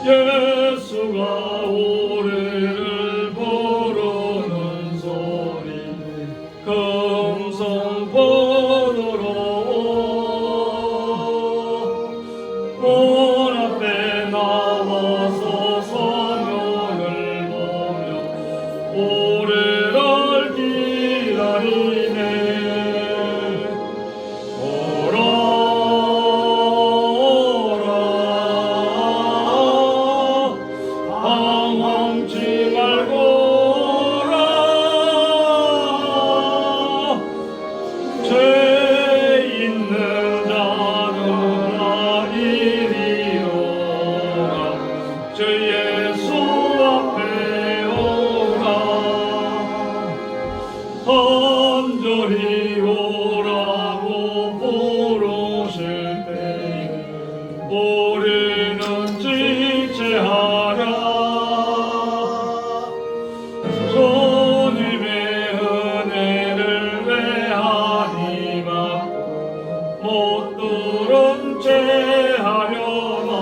예수가 우리를 부르는 소리 금성포도로 문 앞에 나와서 성령을 보며 우리를 기다리네. 간절히 오라고 부르실 때에 우리는 지체하랴. 주님의 은혜를 외하니 받고 못 들은 채 하려나.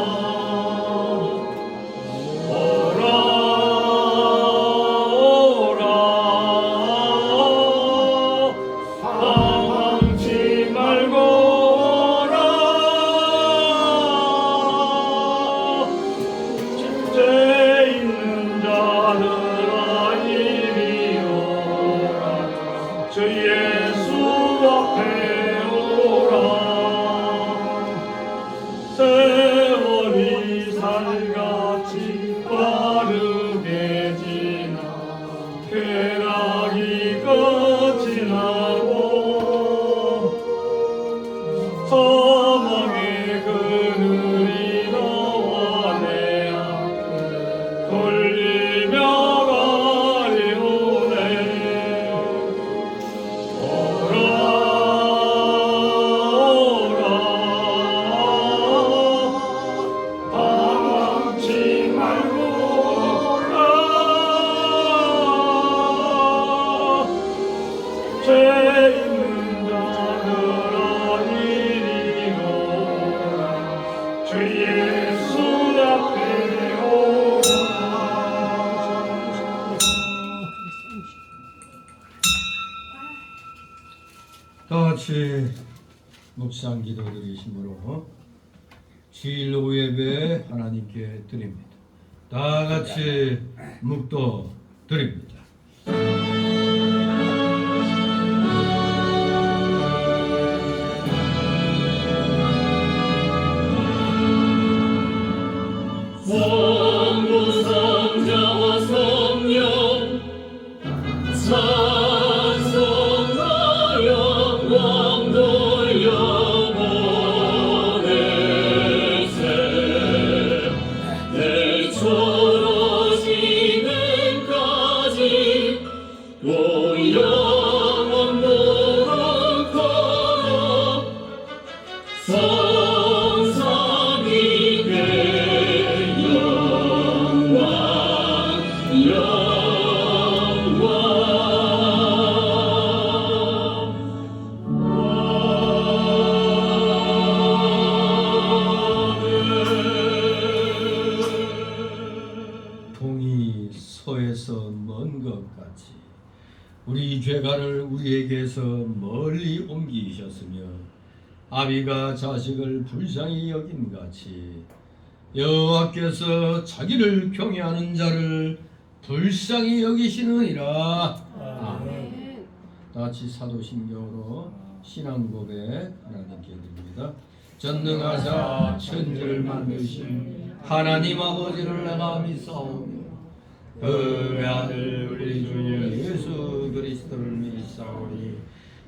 주 예수 앞에 오라. 세월이 살같이 빠르게 지나 쾌락이 끝이 나고 사망의 그늘이 너와 내 앞에 걸리며 죄 있는 자들아 이리 오라. 주 예수 앞에 오라. 다같이 묵상 기도드리심으로 주일 오후 예배 하나님께 드립니다. 다같이 묵도 드립니다. 성부 성자와 성령 찬송하여 영광 돌려보내세. 내처럼 시는까지 또 영원 노릇하여 동이 서에서 먼 것 같이 우리 죄가를 우리에게서 멀리 옮기셨으며 아비가 자식을 불쌍히 여긴 같이 여호와께서 자기를 경외하는 자를 불쌍히 여기시느니라. 아멘. 다같이 사도신경으로 신앙 고백 하나님께 드립니다. 전능하사 천지를 만드신 하나님 아버지를 내가 믿사오며 그 아들 우리 주 예수 그리스도를 믿사오니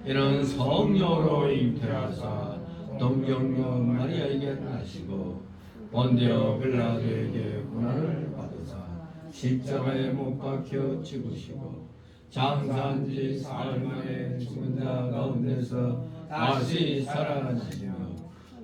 이는 성령으로 잉태하사 동정녀 마리아에게 나시고 본디오 빌라도에게 고난을 받으사 십자가에 못 박혀 죽으시고 장사한 지 사흘 만에 죽은 자 가운데서 다시 살아나시며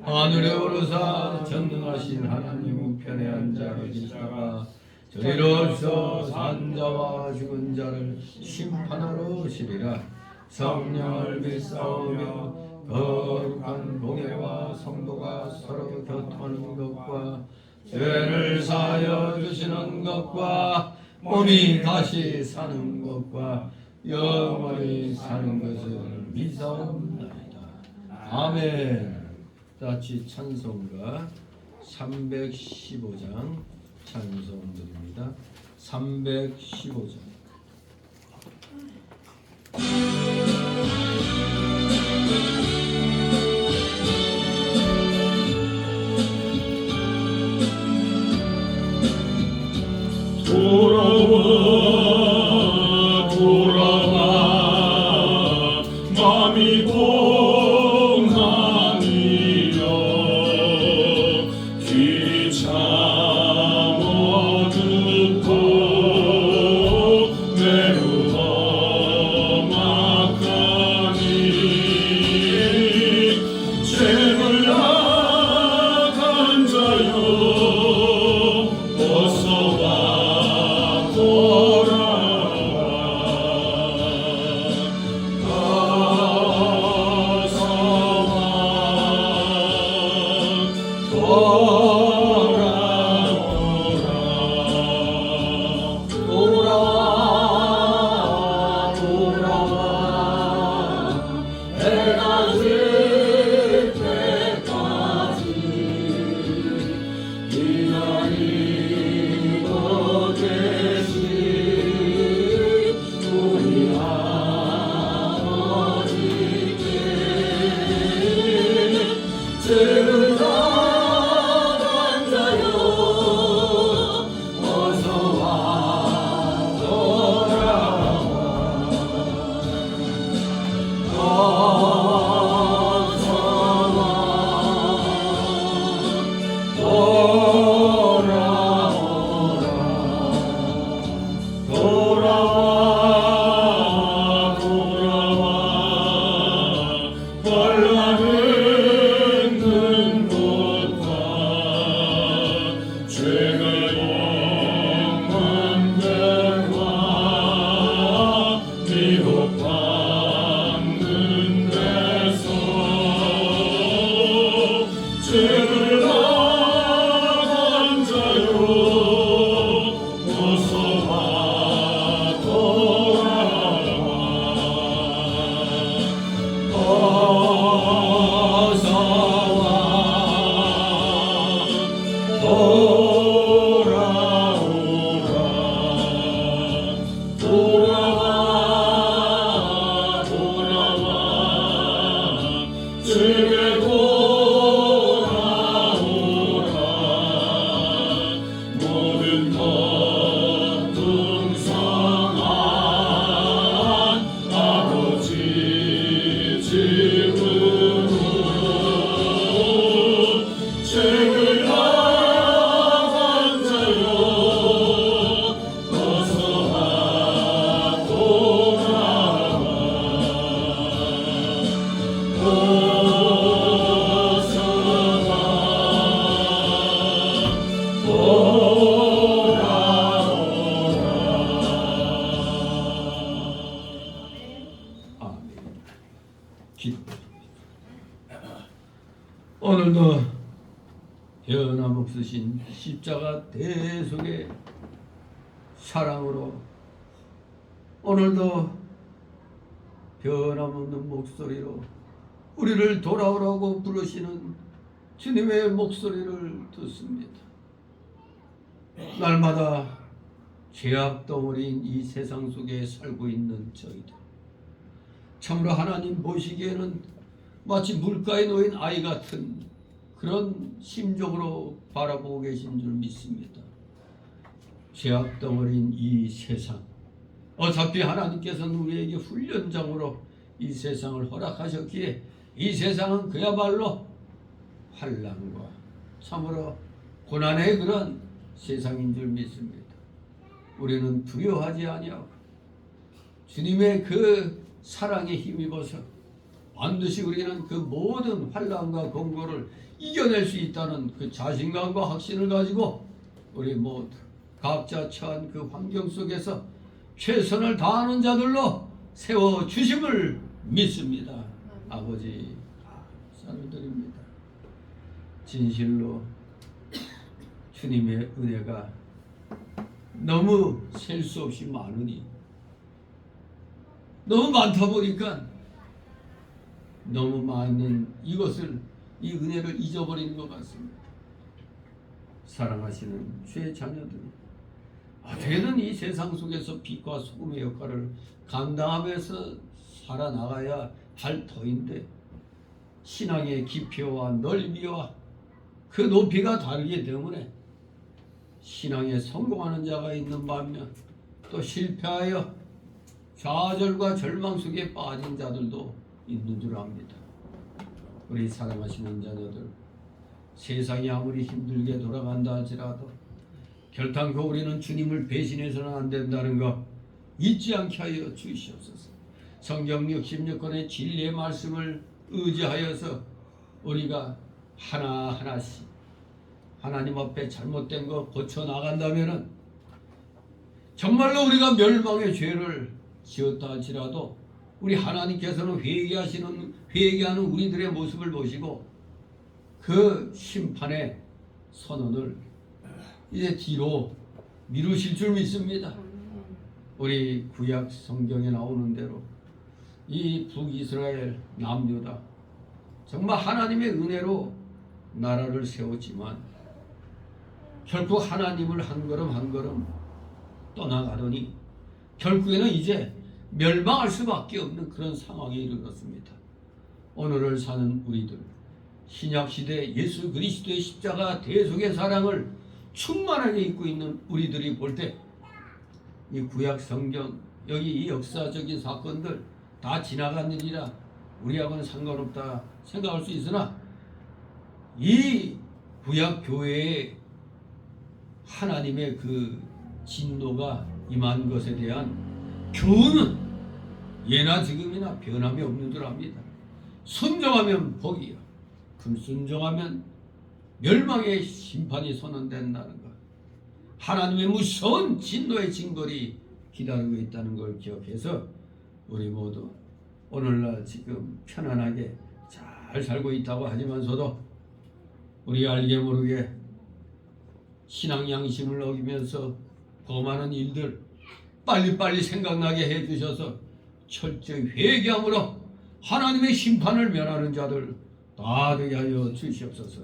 하늘에 오르사 전능하신 하나님 우편에 앉아 계시다가 저리로서 산 자와 죽은 자를 심판하러 오시리라. 성령을 믿사오며 거룩한 공예와 성도가 서로 교통하는 것과 죄를 사하여 주시는 것과 몸이 다시 사는 것과 영원히 사는 것을 믿사옵나이다. 아멘. 다같이 찬송가 315장 찬송 드립니다. 315장. 돌아와 돌아와 마음이 공함이여 길이 참 어둡고 매우 험악하니 죄를 악한 자여 어서 와 돌아와 어서 와 돌아와 해가 질 때까지 기다리고 계신 우리 아버지께 죄를 당한 자여 어서 와 돌아와 어서 와 돌아오라 돌아와 돌아와 벌나는 곳과 죄가 있는 데와 미혹받는 데서 죄를 당한 자여 어서 와 돌아와 어서 와 돌아오라 돌아와 돌아와 주께 돌아오라 모든 것 풍성한 아버지 집으로 죄를 당한 자여 어서 와 돌아와 어서 와 돌아오라. 아멘. 기도합니다. 오늘도 변함없으신 십자가 대속의 사랑으로 오늘도 변함없는 목소리로 우리를 돌아오라고 부르시는 주님의 목소리를 듣습니다. 날마다 죄악 덩어리인 이 세상 속에 살고 있는 저희들, 참으로 하나님 보시기에는 마치 물가에 놓인 아이 같은 그런 심정으로 바라보고 계신 줄 믿습니다. 죄악 덩어리인 이 세상, 어차피 하나님께서는 우리에게 훈련장으로 이 세상을 허락하셨기에 이 세상은 그야말로 환난과 참으로 고난의 그런 세상인 줄 믿습니다. 우리는 두려워하지 아니하고 주님의 그 사랑에 힘입어서 반드시 우리는 그 모든 환난과 공고를 이겨낼 수 있다는 그 자신감과 확신을 가지고 우리 모두 각자 처한 그 환경 속에서 최선을 다하는 자들로 세워주심을 믿습니다. 아버지 사랑드립니다. 진실로 주님의 은혜가 너무 셀 수 없이 많으니 너무 많다 보니까 너무 많은 이것을 이 은혜를 잊어버리는 것 같습니다. 사랑하시는 주의 자녀들, 어떻게든 이 세상 속에서 빛과 소금의 역할을 감당하면서 살아나가야 할 터인데 신앙의 깊이와 넓이와 그 높이가 다르기 때문에 신앙에 성공하는 자가 있는 반면 또 실패하여 좌절과 절망 속에 빠진 자들도 있는 줄 압니다. 우리 사랑하시는 자녀들, 세상이 아무리 힘들게 돌아간다 할지라도 결단코 우리는 주님을 배신해서는 안 된다는 것 잊지 않게 하여 주시옵소서. 성경 66권의 진리의 말씀을 의지하여서 우리가 하나하나씩 하나님 앞에 잘못된 거 고쳐 나간다면은 정말로 우리가 멸망의 죄를 지었다 할지라도 우리 하나님께서는 회개하는 우리들의 모습을 보시고 그 심판의 선언을 이제 뒤로 미루실 줄 믿습니다. 우리 구약 성경에 나오는 대로 이 북이스라엘 남유다 정말 하나님의 은혜로 나라를 세웠지만 결국 하나님을 한 걸음 한 걸음 떠나가더니 결국에는 이제 멸망할 수밖에 없는 그런 상황에 이르렀습니다. 오늘을 사는 우리들, 신약시대 예수 그리스도의 십자가 대속의 사랑을 충만하게 입고 있는 우리들이 볼 때 이 구약 성경 여기 이 역사적인 사건들 다 지나간 일이라 우리하고는 상관없다 생각할 수 있으나 이 구약 교회에 하나님의 그 진노가 임한 것에 대한 교훈은 예나 지금이나 변함이 없는 줄 압니다. 순종하면 복이요, 불순종하면 멸망의 심판이 선언된다는 것, 하나님의 무서운 진노의 징벌이 기다리고 있다는 걸 기억해서 우리 모두 오늘날 지금 편안하게 잘 살고 있다고 하지만서도 우리 알게 모르게 신앙 양심을 어기면서 범하는 일들 빨리빨리 생각나게 해주셔서 철저히 회개함으로 하나님의 심판을 면하는 자들 다 되게 하여 주시옵소서.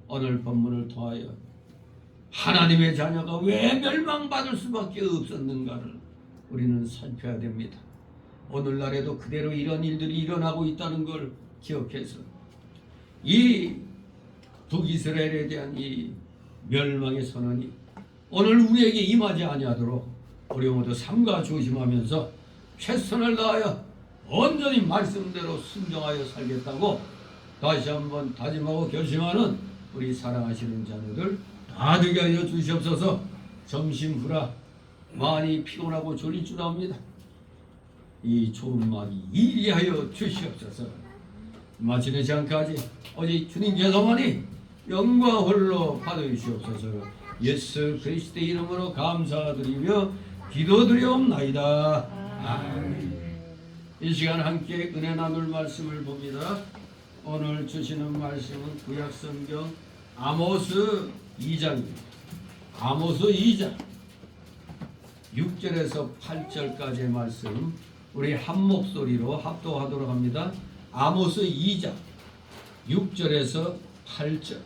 오늘 본문을 통하여 하나님의 자녀가 왜 멸망받을 수밖에 없었는가를 우리는 살펴야 됩니다. 오늘날에도 그대로 이런 일들이 일어나고 있다는 걸 기억해서 이 북이스라엘에 대한 이 멸망의 선언이 오늘 우리에게 임하지 아니하도록 우리 모두 삼가 조심하면서 최선을 다하여 온전히 말씀대로 순종하여 살겠다고 다시 한번 다짐하고 결심하는 우리 사랑하시는 자녀들 다 되게 하여 주시옵소서. 점심 후라 많이 피곤하고 졸릴 줄 압니다. 이 좋은 마음이 이해하여 주시옵소서. 마치는 시간까지 오직 주님께서만이 영광 홀로 받으시옵소서. 예수 그리스도의 이름으로 감사드리며 기도드리옵나이다. 아멘. 이 시간 함께 은혜 나눌 말씀을 봅니다. 오늘 주시는 말씀은 구약성경 아모스 2장입니다. 아모스 2장 6절에서 8절까지의 말씀 우리 한 목소리로 합독하도록 합니다. 아모스 2장 6절에서 8절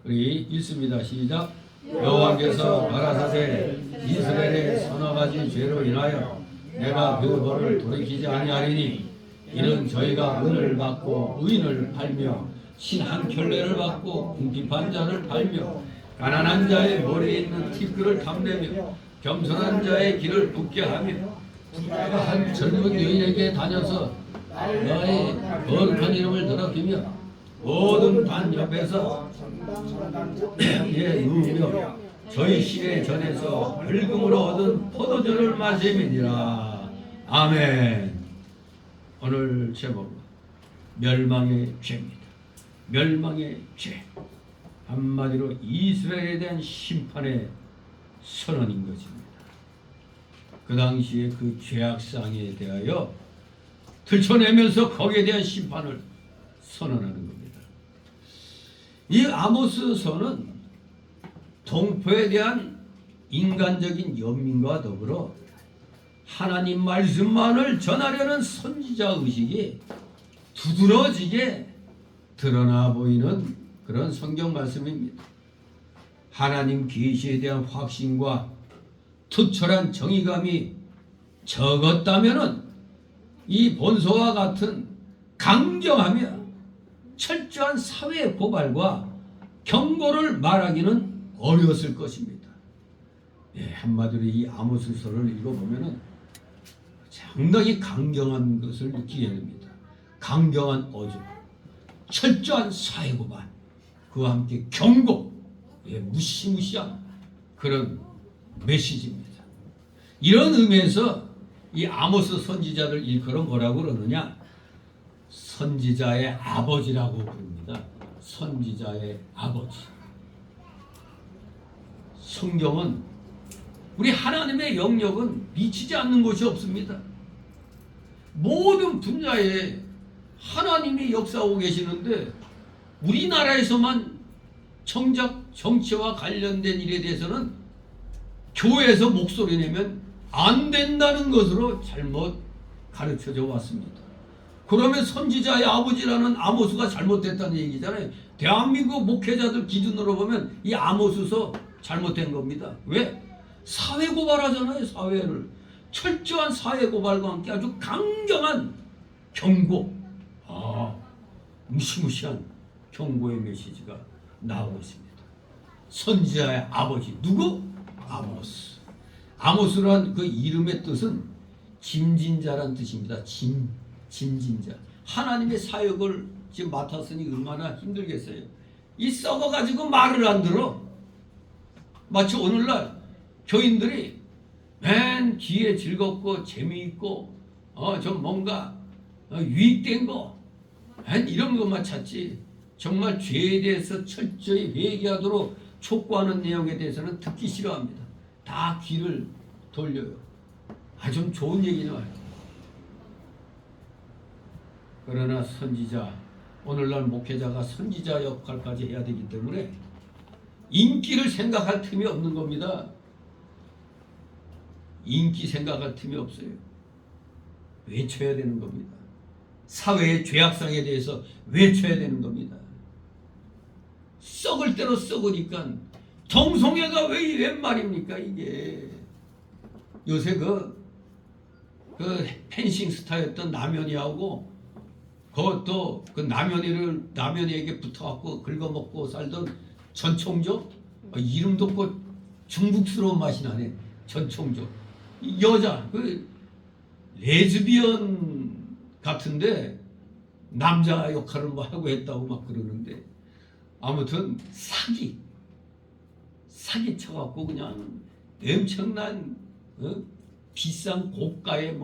우리 읽습니다. 시작. 여호와께서 가라사대 이스라엘의 서너 가지 죄로 인하여 내가 그 벌을 돌이키지 아니하리니 이는 저희가 은을 받고 의인을 팔며 신 한 켤레를 받고 궁핍한 자를 팔며 가난한 자의 머리에 있는 티끌을 탐내며 겸손한 자의 길을 붓게 하며 부자가 한 젊은 여인에게 다녀서 너의 거룩한 이름을 더럽히며 모든 반 옆에서 예 누우며 저희 시에 전에서 벌금으로 얻은 포도주를 마심이니라. 아멘. 오늘 제목 멸망의 죄입니다. 멸망의 죄. 한마디로 이스라엘에 대한 심판의 선언인 것입니다. 그 당시에 그 죄악상에 대하여 들춰내면서 거기에 대한 심판을 선언하는 겁니다. 이 아모스서는 동포에 대한 인간적인 연민과 더불어 하나님 말씀만을 전하려는 선지자 의식이 두드러지게 드러나 보이는 그런 성경 말씀입니다. 하나님 계시에 대한 확신과 투철한 정의감이 적었다면은 이 본서와 같은 강경하며 철저한 사회 고발과 경고를 말하기는 어려웠을 것입니다. 예, 한마디로 이 아모스서를 읽어보면은 상당히 강경한 것을 느끼게 됩니다. 강경한 어조, 철저한 사회 고발, 그와 함께 경고, 예, 무시무시한 그런 메시지입니다. 이런 의미에서 이 아모스 선지자를 일컬어 뭐라고 그러느냐? 선지자의 아버지라고 부릅니다. 선지자의 아버지. 성경은 우리 하나님의 영역은 미치지 않는 것이 없습니다. 모든 분야에 하나님이 역사하고 계시는데 우리나라에서만 정작 정치와 관련된 일에 대해서는 교회에서 목소리 내면 안 된다는 것으로 잘못 가르쳐져 왔습니다. 그러면 선지자의 아버지라는 아모스가 잘못됐다는 얘기잖아요. 대한민국 목회자들 기준으로 보면 이 아모스서 잘못된 겁니다. 왜? 사회 고발하잖아요. 사회를. 철저한 사회 고발과 함께 아주 강경한 경고, 무시무시한 경고의 메시지가 나오고 있습니다. 선지자의 아버지 누구? 아모스. 아모스란 그 이름의 뜻은 짐진자란 뜻입니다. 짐진자. 하나님의 사역을 지금 맡았으니 얼마나 힘들겠어요. 이 썩어가지고 말을 안 들어. 마치 오늘날 교인들이 맨 귀에 즐겁고 재미있고 좀 뭔가 유익된 거 맨 이런 것만 찾지 정말 죄에 대해서 철저히 회개하도록 촉구하는 내용에 대해서는 듣기 싫어합니다. 다 귀를 돌려요. 좀 좋은 얘기는 아니에요. 그러나 선지자, 오늘날 목회자가 선지자 역할까지 해야 되기 때문에 인기를 생각할 틈이 없는 겁니다. 인기 생각할 틈이 없어요. 외쳐야 되는 겁니다. 사회의 죄악성에 대해서 외쳐야 되는 겁니다. 썩을 대로 썩으니까 동성애가 웬 말입니까 이게. 요새 그 펜싱 스타였던 남현이하고 그것도 그 남현이에게 붙어갖고 긁어먹고 살던 전총조, 이름도 없고 중국스러운 맛이 나네. 전총조 여자 그 레즈비언 같은데 남자 역할을 뭐 하고 했다고 막 그러는데 아무튼 사기 쳐갖고 그냥 엄청난 비싼 고가의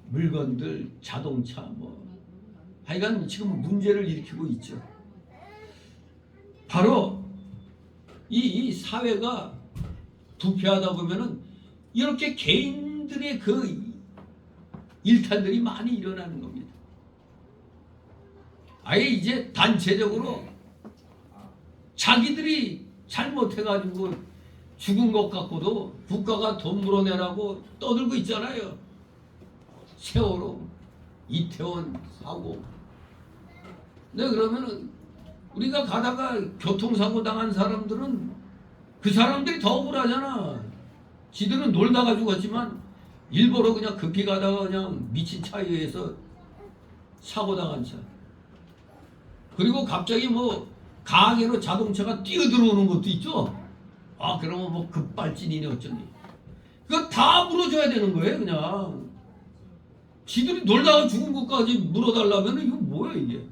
물건들, 자동차 하여간 지금 문제를 일으키고 있죠. 바로 이 사회가 부패하다 보면은 이렇게 개인들의 그 일탈들이 많이 일어나는 겁니다. 아예 이제 단체적으로 자기들이 잘못해가지고 죽은 것 같고도 국가가 돈 물어내라고 떠들고 있잖아요. 세월호, 이태원 사고. 네, 그러면은 우리가 가다가 교통사고 당한 사람들은 그 사람들이 더 억울하잖아. 지들은 놀다가 죽었지만 일부러 그냥 급히 가다가 그냥 미친 차에 의해서 사고 당한 차. 그리고 갑자기 강하게로 자동차가 뛰어들어오는 것도 있죠. 그러면 급발진이네 어쩌니. 그거 다 물어줘야 되는 거예요 그냥. 지들이 놀다가 죽은 것까지 물어달라면 이거 뭐야 이게.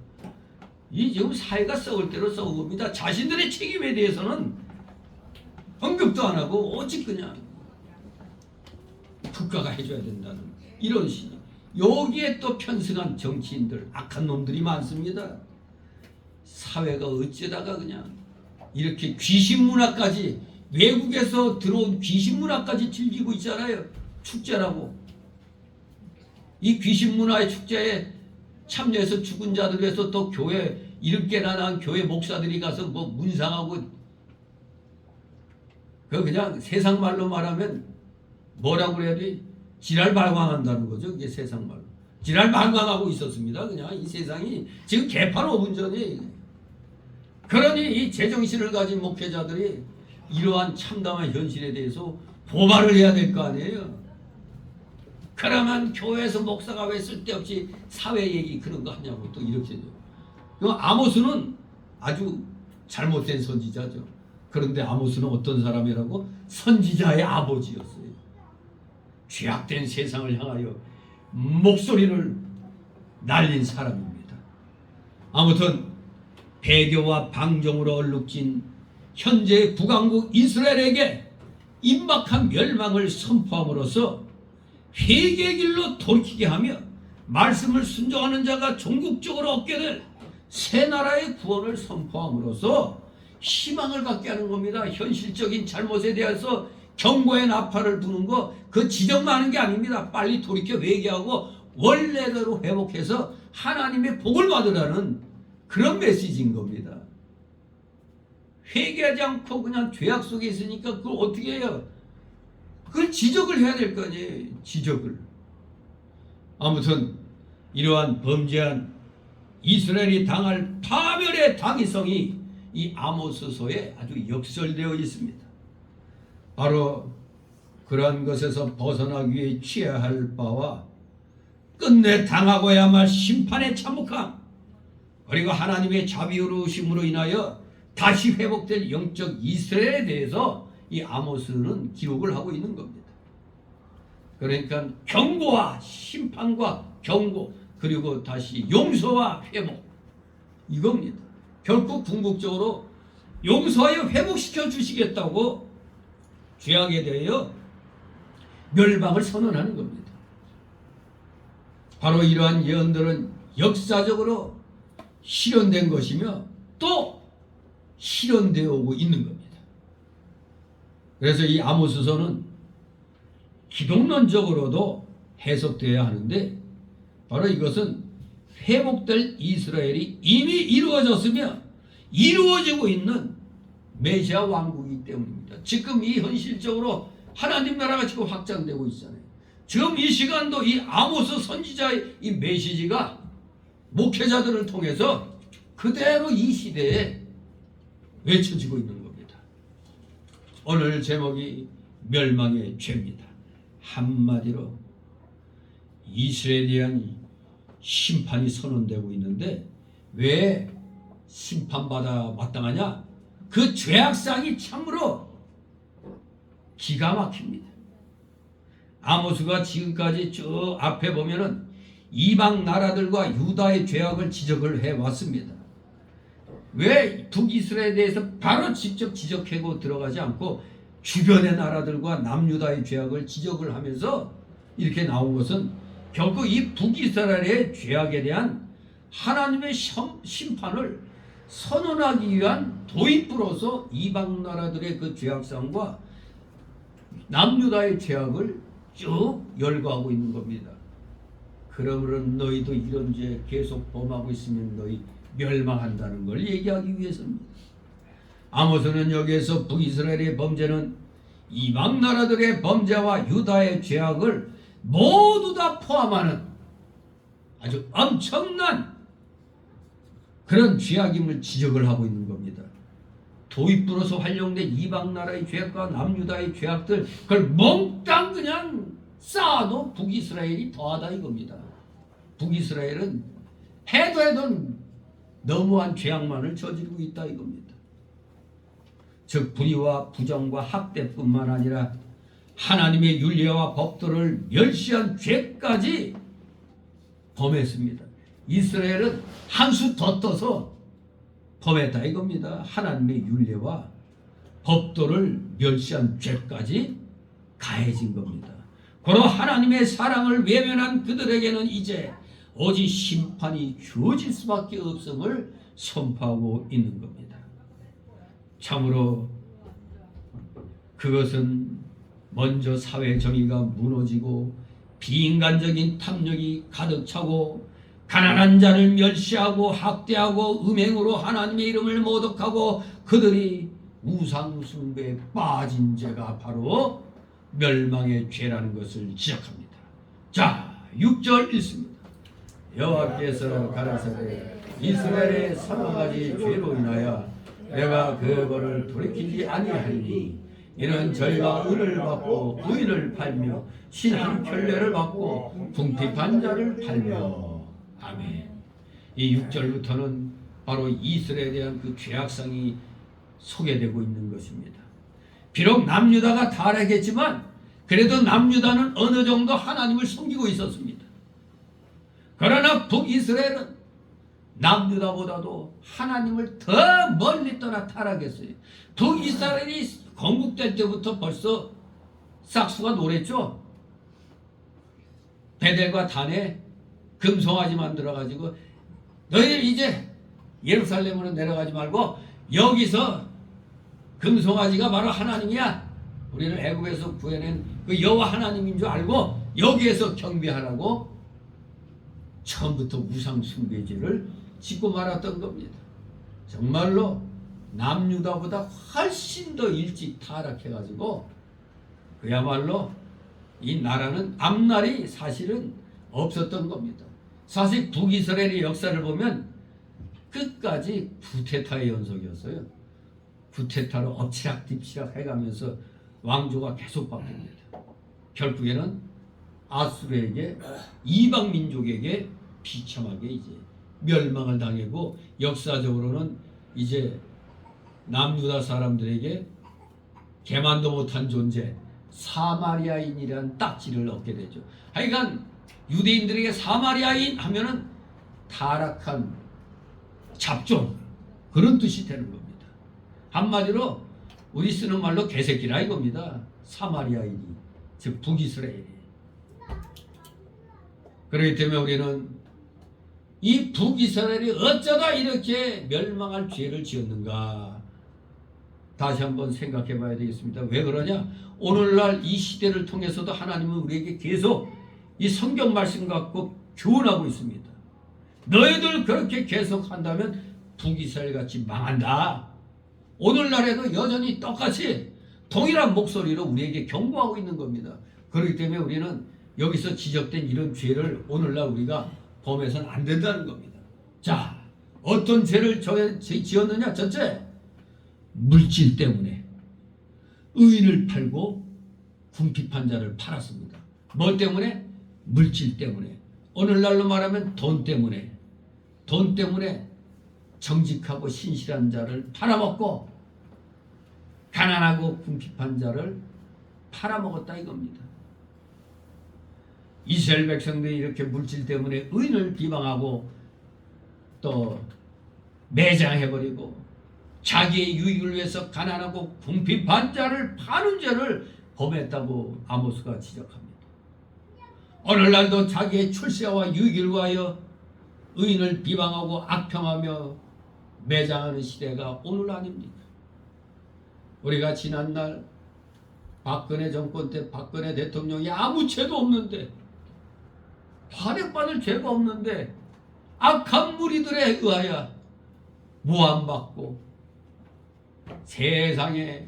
이 지금 사회가 썩을 대로 썩은 겁니다. 자신들의 책임에 대해서는 언급도 안 하고 오직 그냥 국가가 해줘야 된다는 이런 식. 여기에 또 편승한 정치인들, 악한 놈들이 많습니다. 사회가 어쩌다가 그냥 이렇게 귀신 문화까지, 외국에서 들어온 귀신 문화까지 즐기고 있잖아요. 축제라고. 이 귀신 문화의 축제에 참여해서 죽은 자들 위해서 또 교회 이렇게나 난 교회 목사들이 가서 뭐 문상하고 그냥 세상 말로 말하면 뭐라고 그래야 돼? 지랄 발광한다는 거죠. 이게 세상 말로. 지랄 발광하고 있었습니다. 그냥 이 세상이 지금 개판 5분 전에. 그러니 이 제정신을 가진 목회자들이 이러한 참담한 현실에 대해서 보발을 해야 될 거 아니에요. 그러면 교회에서 목사가 왜 쓸데없이 사회 얘기 그런 거 하냐고 또 이렇게. 아모스는 아주 잘못된 선지자죠. 그런데 아모스는 어떤 사람이라고? 선지자의 아버지였어요. 죄악된 세상을 향하여 목소리를 날린 사람입니다. 아무튼 배교와 방종으로 얼룩진 현재 북왕국 이스라엘에게 임박한 멸망을 선포함으로써 회개의 길로 돌이키게 하며 말씀을 순종하는 자가 종국적으로 얻게 될 새 나라의 구원을 선포함으로써 희망을 갖게 하는 겁니다. 현실적인 잘못에 대해서 경고의 나팔을 부는 거 그 지적만 하는 게 아닙니다. 빨리 돌이켜 회개하고 원래대로 회복해서 하나님의 복을 받으라는 그런 메시지인 겁니다. 회개하지 않고 그냥 죄악 속에 있으니까 그걸 어떻게 해요? 그걸 지적을 해야 될 거 아니에요. 지적을. 아무튼 이러한 범죄한 이스라엘이 당할 파멸의 당위성이 이 아모스서에 아주 역설되어 있습니다. 바로 그러한 것에서 벗어나기 위해 취해야 할 바와 끝내 당하고야 말 심판의 참혹함, 그리고 하나님의 자비로우심으로 인하여 다시 회복될 영적 이스라엘에 대해서 이 아모스는 기록을 하고 있는 겁니다. 그러니까 경고와 심판과 경고, 그리고 다시 용서와 회복, 이겁니다. 결국 궁극적으로 용서하여 회복시켜 주시겠다고 죄악에 대하여 멸망을 선언하는 겁니다. 바로 이러한 예언들은 역사적으로 실현된 것이며 또 실현되어 오고 있는 겁니다. 그래서 이 아모스서는 기독론적으로도 해석되어야 하는데, 바로 이것은 회복될 이스라엘이 이미 이루어졌으며 이루어지고 있는 메시아 왕국이기 때문입니다. 지금 이 현실적으로 하나님 나라가 지금 확장되고 있잖아요. 지금 이 시간도 이 아모스 선지자의 이 메시지가 목회자들을 통해서 그대로 이 시대에 외쳐지고 있는 겁니다. 오늘 제목이 멸망의 죄입니다. 한마디로 이스라엘에 대한 심판이 선언되고 있는데 왜 심판받아 마땅하냐? 그 죄악상이 참으로 기가 막힙니다. 아모스가 지금까지 저 앞에 보면은 이방 나라들과 유다의 죄악을 지적을 해왔습니다. 왜 북이스라엘에 대해서 바로 직접 지적하고 들어가지 않고 주변의 나라들과 남유다의 죄악을 지적을 하면서 이렇게 나온 것은 결국 이 북이스라엘의 죄악에 대한 하나님의 심판을 선언하기 위한 도입부로서 이방 나라들의 그 죄악상과 남유다의 죄악을 쭉 열거하고 있는 겁니다. 그러므로 너희도 이런 죄 계속 범하고 있으면 너희 멸망한다는 걸 얘기하기 위해서입니다. 아모스는 여기에서 북이스라엘의 범죄는 이방 나라들의 범죄와 유다의 죄악을 모두 다 포함하는 아주 엄청난 그런 죄악임을 지적을 하고 있는 겁니다. 도입부로서 활용된 이방 나라의 죄악과 남유다의 죄악들, 그걸 몽땅 그냥 쌓아도 북이스라엘이 더하다 이겁니다. 북이스라엘은 해도 너무한 죄악만을 저지르고 있다 이겁니다. 즉 불의와 부정과 학대뿐만 아니라 하나님의 윤리와 법도를 멸시한 죄까지 범했습니다. 이스라엘은 한 수 더 떠서 범했다 이겁니다. 하나님의 윤리와 법도를 멸시한 죄까지 가해진 겁니다. 고로 하나님의 사랑을 외면한 그들에게는 이제 오직 심판이 주어질 수밖에 없음을 선포하고 있는 겁니다. 참으로 그것은 먼저 사회 정의가 무너지고 비인간적인 탐욕이 가득 차고 가난한 자를 멸시하고 학대하고 음행으로 하나님의 이름을 모독하고 그들이 우상 숭배에 빠진 죄가 바로 멸망의 죄라는 것을 지적합니다. 자, 6절 읽습니다. 여호와께서 가라사대 이스라엘의 서너 가지 죄로 인하여 내가 그 벌을 돌이키지 아니하리니 이는 저희가 은을 받고 부인을 팔며 신한 편례를 받고 궁핍한 자를 팔며. 아멘. 이 6절부터는 바로 이스라엘에 대한 그 죄악성이 소개되고 있는 것입니다. 비록 남유다가 타락했지만 그래도 남유다는 어느 정도 하나님을 섬기고 있었습니다. 그러나 북이스라엘은 남유다보다도 하나님을 더 멀리 떠나 타락했어요. 북이스라엘이 건국될 때부터 벌써 싹수가 노랬죠. 베델과 단에 금송아지 만들어가지고 너희들 이제 예루살렘으로 내려가지 말고 여기서 금송아지가 바로 하나님이야. 우리를 애굽에서 구해낸 그 여호와 하나님인 줄 알고 여기에서 경배하라고 처음부터 우상 숭배죄를 짓고 말았던 겁니다. 정말로 남유다보다 훨씬 더 일찍 타락해가지고 그야말로 이 나라는 앞날이 사실은 없었던 겁니다. 사실 북이스라엘의 역사를 보면 끝까지 구테타의 연속이었어요. 구테타로 엎치락뒤치락 해가면서 왕조가 계속 바뀝니다. 결국에는 아수르에게 이방 민족에게 비참하게 이제 멸망을 당하고 역사적으로는 이제 남유다 사람들에게 개만도 못한 존재 사마리아인이라는 딱지를 얻게 되죠. 하여간 유대인들에게 사마리아인 하면은 타락한 잡종 그런 뜻이 되는 겁니다. 한마디로 우리 쓰는 말로 개새끼라 이겁니다. 사마리아인이 즉 북이스라엘이. 그렇기 때문에 우리는 이 북이스라엘이 어쩌다 이렇게 멸망할 죄를 지었는가 다시 한번 생각해 봐야 되겠습니다. 왜 그러냐? 오늘날 이 시대를 통해서도 하나님은 우리에게 계속 이 성경 말씀 갖고 교훈하고 있습니다. 너희들 그렇게 계속 한다면 북이스라엘 같이 망한다. 오늘날에도 여전히 똑같이 동일한 목소리로 우리에게 경고하고 있는 겁니다. 그렇기 때문에 우리는 여기서 지적된 이런 죄를 오늘날 우리가 범해서는 안 된다는 겁니다. 자, 어떤 죄를 지었느냐? 첫째, 물질 때문에 의인을 팔고 궁핍한 자를 팔았습니다. 뭘 때문에? 물질 때문에. 오늘날로 말하면 돈 때문에 정직하고 신실한 자를 팔아먹고 가난하고 궁핍한 자를 팔아먹었다 이겁니다. 이스라엘 백성들이 이렇게 물질 때문에 의인을 비방하고 또 매장해버리고 자기의 유익을 위해서 가난하고 궁핍한 자를 파는 죄를 범했다고 아모스가 지적합니다. 오늘날도 자기의 출세와 유익을 위하여 의인을 비방하고 악평하며 매장하는 시대가 오늘 아닙니까? 우리가 지난날 박근혜 정권 때 박근혜 대통령이 아무 죄도 없는데 탄핵받을 죄가 없는데 악한 무리들에 의하여 모함받고 세상에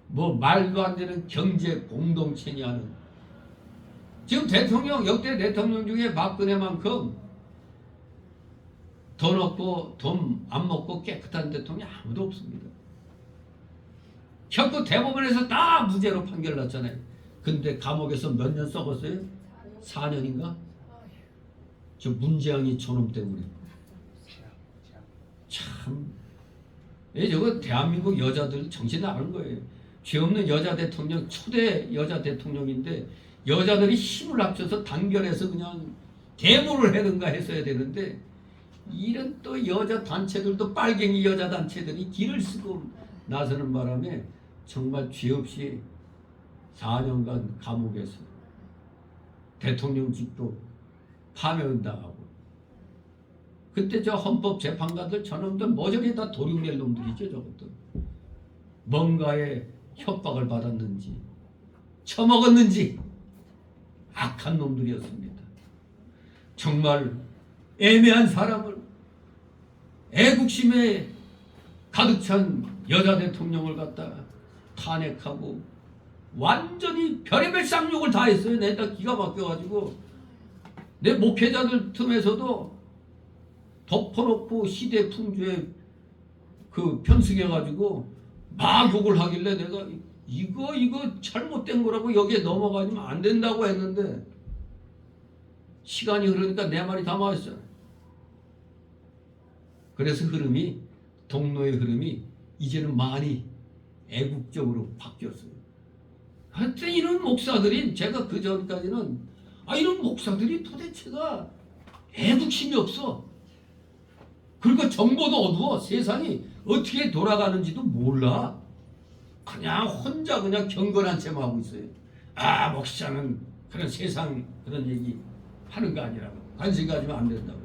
뭐 말도 안 되는 경제 공동체냐는 지금 대통령 역대 대통령 중에 박근혜만큼 돈 없고 돈 안 먹고 깨끗한 대통령이 아무도 없습니다. 결국 대법원에서 다 무죄로 판결 났잖아요. 근데 감옥에서 몇 년 썩었어요? 4년인가? 저 문재영이 저놈 때문에. 참, 저거 대한민국 여자들 정신 나간 거예요. 죄 없는 여자 대통령, 초대 여자 대통령인데 여자들이 힘을 합쳐서 단결해서 그냥 계모를 하든가 했어야 되는데 이런 또 여자 단체들도 빨갱이 여자 단체들이 길을 쓰고 나서는 바람에 정말 죄 없이 4년간 감옥에서 대통령직도 파면당하고 그때 저 헌법재판관들 저놈들 머저리 다 도륙낼 놈들이죠. 저것들 뭔가에 협박을 받았는지 처먹었는지 악한 놈들이었습니다. 정말 애매한 사람을, 애국심에 가득 찬 여자 대통령을 갖다 탄핵하고 완전히 별의별 쌍욕을 다 했어요. 내가 기가 막혀가지고 내 목회자들 틈에서도 덮어놓고 시대 풍조에 그 편승해가지고 막 욕을 하길래 내가 이거 잘못된 거라고 여기에 넘어가면 안 된다고 했는데 시간이 흐르니까 내 말이 다 맞았잖아요. 그래서 흐름이, 동로의 흐름이 이제는 많이 애국적으로 바뀌었어요. 하여튼 이런 목사들이, 제가 그 전까지는 이런 목사들이 도대체가 애국심이 없어. 그리고 정보도 어두워. 세상이 어떻게 돌아가는지도 몰라. 그냥 혼자 그냥 경건한 셈 하고 있어요. 목사는 그런 세상 그런 얘기 하는 거 아니라고. 관심 가지면 안 된다고.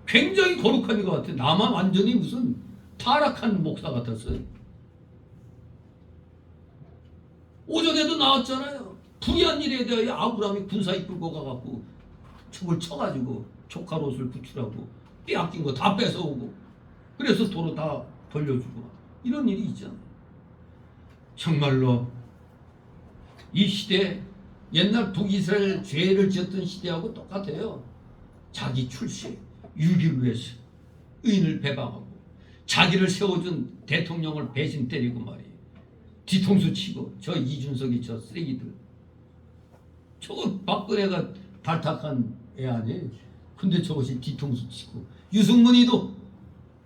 굉장히 거룩한 것 같아. 나만 완전히 무슨 타락한 목사 같았어요. 오전에도 나왔잖아요. 불의한 일에 대하여 아브라함이 군사 이끌고 가갖고 촉을 쳐가지고 조카 롯을 구출하고 빼앗긴 거 다 뺏어오고 그래서 도로 다 돌려주고 이런 일이 있잖아요. 정말로 이 시대, 옛날 북이스라엘 죄를 지었던 시대하고 똑같아요. 자기 출세, 유기를 위해서 의인을 배방하고 자기를 세워준 대통령을 배신 때리고 말이에요. 뒤통수 치고 저 이준석이 저 쓰레기들, 저거 박근혜가 발탁한 애 아니에요. 근데 저것이 뒤통수 치고, 유승문이도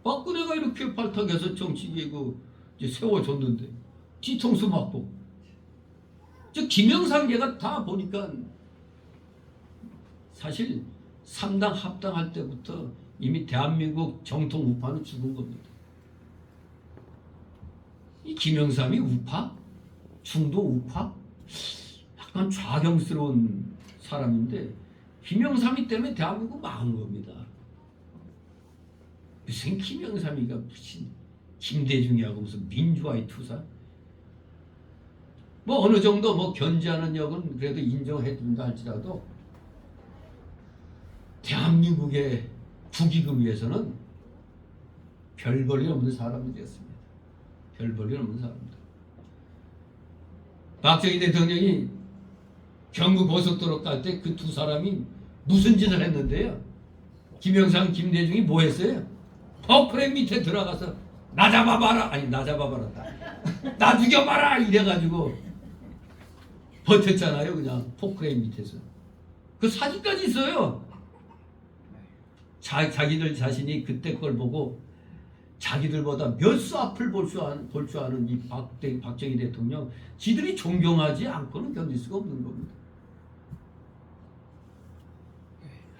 박근혜가 이렇게 발탁해서 정치계고 이제 세워줬는데 뒤통수 맞고, 저 김영삼계가 다 보니까 사실 3당 합당할 때부터 이미 대한민국 정통 우파는 죽은 겁니다. 이 김영삼이 우파? 중도 우파? 약간 좌경스러운 사람인데 김영삼이 때문에 대한민국 망한 겁니다. 무슨 김영삼이가 무슨 김대중이하고 무슨 민주화의 투사? 뭐 어느 정도 뭐 견제하는 역은 그래도 인정해 준다 할지라도 대한민국의 국익을 위해서는 별 볼 일 없는 사람이 되었습니다. 별 볼 일 없는 사람입니다. 박정희 대통령이 경부 고속도로 갈 때 그 두 사람이 무슨 짓을 했는데요? 김영삼, 김대중이 뭐 했어요? 포크레인 밑에 들어가서 나 잡아봐라, 아니 나 잡아봐라, 나 죽여봐라 이래가지고 버텼잖아요. 그냥 포크레인 밑에서 그 사진까지 있어요. 자기들 자신이 그때 걸 보고 자기들보다 몇 수 앞을 볼 줄 아는 이 박정희 대통령, 지들이 존경하지 않고는 견딜 수가 없는 겁니다.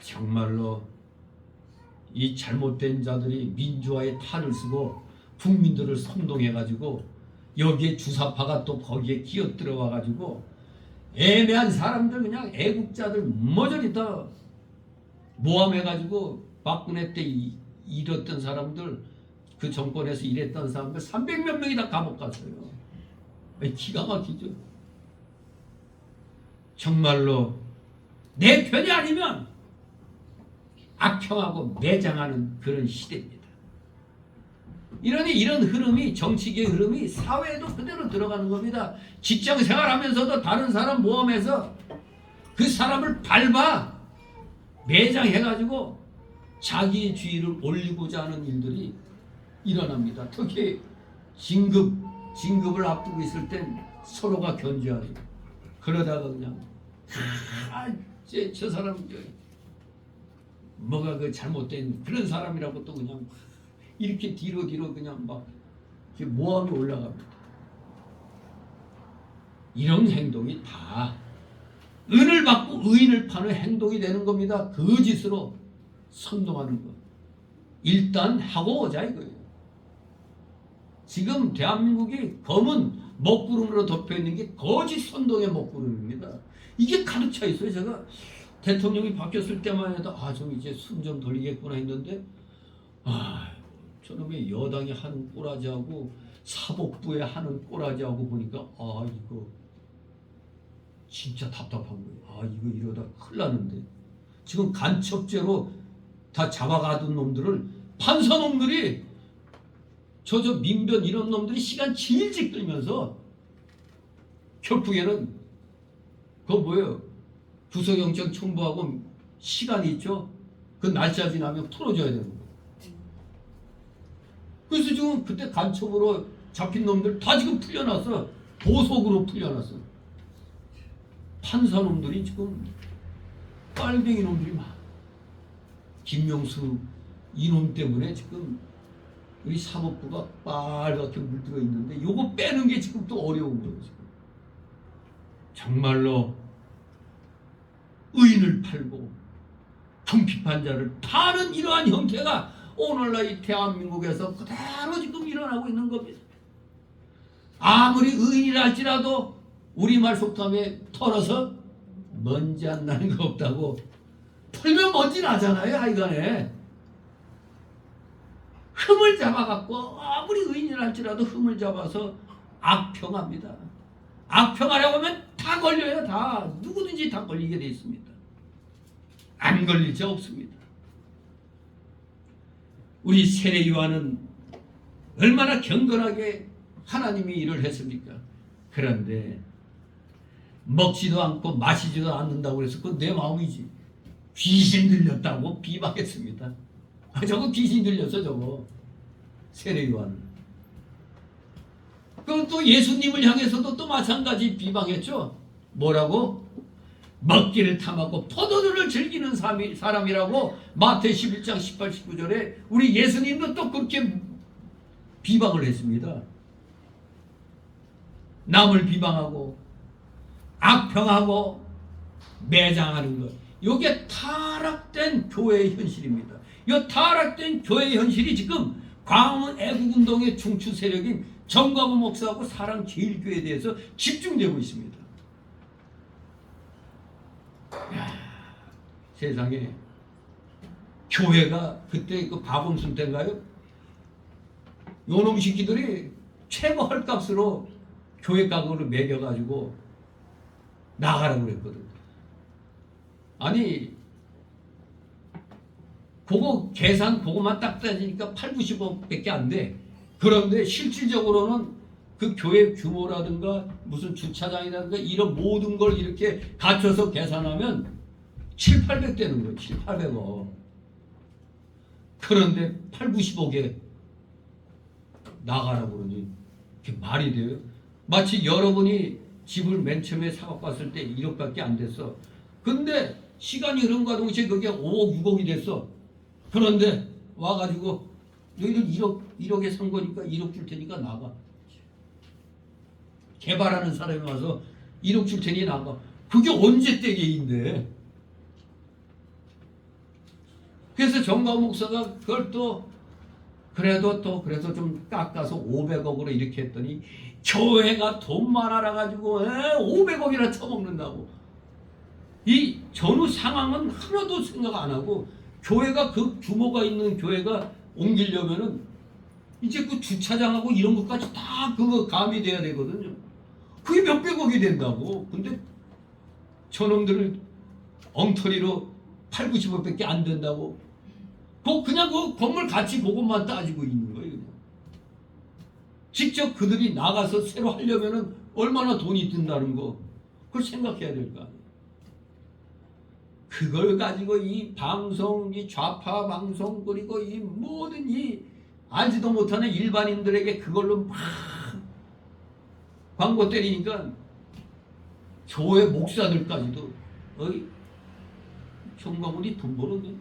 정말로 이 잘못된 자들이 민주화의 탈을 쓰고 국민들을 선동해가지고 여기에 주사파가 또 거기에 끼어들어와가지고 애매한 사람들, 그냥 애국자들 모조리 다 모함해가지고 박근혜 때 잃었던 사람들, 그 정권에서 일했던 사람들 300몇 명이 다 감옥 갔어요. 기가 막히죠. 정말로 내 편이 아니면 악평하고 매장하는 그런 시대입니다. 이런 흐름이, 정치계의 흐름이 사회에도 그대로 들어가는 겁니다. 직장 생활하면서도 다른 사람 모함해서 그 사람을 밟아 매장해가지고 자기의 지위를 올리고자 하는 일들이 일어납니다. 특히 진급을 앞두고 있을 땐 서로가 견제하죠. 그러다가 그냥 저 사람 뭐가 그 잘못된 그런 사람이라고 또 그냥 이렇게 뒤로 그냥 막 모함이 올라갑니다. 이런 행동이 다 은을 받고 의인을 파는 행동이 되는 겁니다. 거짓으로 선동하는 것. 일단 하고 오자 이거예요. 지금 대한민국이 검은 먹구름으로 덮여있는 게 거짓 선동의 먹구름입니다. 이게 가득 차 있어요. 제가 대통령이 바뀌었을 때만 해도 좀 이제 숨 좀 돌리겠구나 했는데 저놈의 여당이 하는 꼬라지하고 사법부에 하는 꼬라지하고 보니까 이거 진짜 답답한 거예요. 이거 이러다 큰일 나는데 지금 간첩죄로 다 잡아가던 놈들을 판사 놈들이 저 민변 이런 놈들이 시간 질질 끌면서 결국에는 그거 뭐예요? 구속영장 청구하고 시간이 있죠? 그 날짜 지나면 풀어줘야 되는 거예요. 그래서 지금 그때 간첩으로 잡힌 놈들 다 지금 풀려났어. 보석으로 풀려났어. 판사 놈들이 지금 빨갱이 놈들이 막 김명수 이놈 때문에 지금 우리 사법부가 빨갛게 물들어 있는데 요거 빼는 게 지금 또 어려운 거예요. 지금. 정말로 의인을 팔고 궁핍한 파는 이러한 형태가 오늘날 이 대한민국에서 그대로 지금 일어나고 있는 겁니다. 아무리 의인이라 할지라도 우리말 속담에 털어서 먼지 안 나는 거 없다고. 풀면 먼지 나잖아요. 하여간에 흠을 잡아갖고 아무리 의인이라 할지라도 흠을 잡아서 악평합니다. 악평하려고 하면 다 걸려요. 다 누구든지 다 걸리게 돼 있습니다. 안 걸릴 자 없습니다. 우리 세례 요한은 얼마나 경건하게 하나님이 일을 했습니까? 그런데 먹지도 않고 마시지도 않는다고 해서 그건 내 마음이지. 귀신 들렸다고 비방했습니다. 저거 귀신 들렸어 저거. 세례 요한은. 그럼 또 예수님을 향해서도 또 마찬가지 비방했죠. 뭐라고? 먹기를 탐하고 포도주를 즐기는 사람이라고 마태 11장 18, 19절에 우리 예수님도 또 그렇게 비방을 했습니다. 남을 비방하고 악평하고 매장하는 것. 이게 타락된 교회의 현실입니다. 이 타락된 교회의 현실이 지금 광화문 애국운동의 중추 세력인 정광훈 목사하고 사랑제일교회에 대해서 집중되고 있습니다. 야, 세상에 교회가 그때 그 박원순 때인가요? 요놈 새끼들이 최고 헐값으로 교회 가구를 매겨가지고 나가라고 그랬거든. 아니 그거 계산 그거만 딱 따지니까 8, 90억밖에 안 돼. 그런데 실질적으로는 그 교회 규모라든가 무슨 주차장이라든가 이런 모든 걸 이렇게 갖춰서 계산하면 7, 800 되는 거예요. 7, 800억. 그런데 8, 90억에 나가라고 그러니 그게 말이 돼요? 마치 여러분이 집을 맨 처음에 사갖고 왔을 때 1억밖에 안 됐어. 근데 시간이 흐름과 동시에 그게 5억, 6억이 됐어. 그런데 와가지고 너희들 1억에 산 거니까 1억 줄 테니까 나가. 개발하는 사람이 와서 1억 줄 테니 나가. 그게 언제 때게인데. 그래서 정광훈 목사가 그걸 또 그래서 좀 깎아서 500억으로 이렇게 했더니 교회가 돈 많아라 가지고 500억이나 처먹는다고. 이 전후 상황은 하나도 생각 안 하고 교회가 그 규모가 있는 교회가 옮기려면은 이제 그 주차장하고 이런 것까지 다 그거 가미돼야 되거든요. 그게 몇백억이 된다고. 근데 저놈들을 엉터리로 8, 90억밖에 안 된다고. 그냥 그 건물 가치 그것만 따지고 있는 거예요. 그냥. 직접 그들이 나가서 새로 하려면은 얼마나 돈이 든다는 거. 그걸 생각해야 될 거 아니에요. 그걸 가지고 이 방송, 이 좌파 방송, 그리고 이 모든 이 알지도 못하는 일반인들에게 그걸로 막 광고 때리니까 교회 목사들까지도 어이 정광훈이 돈 버는데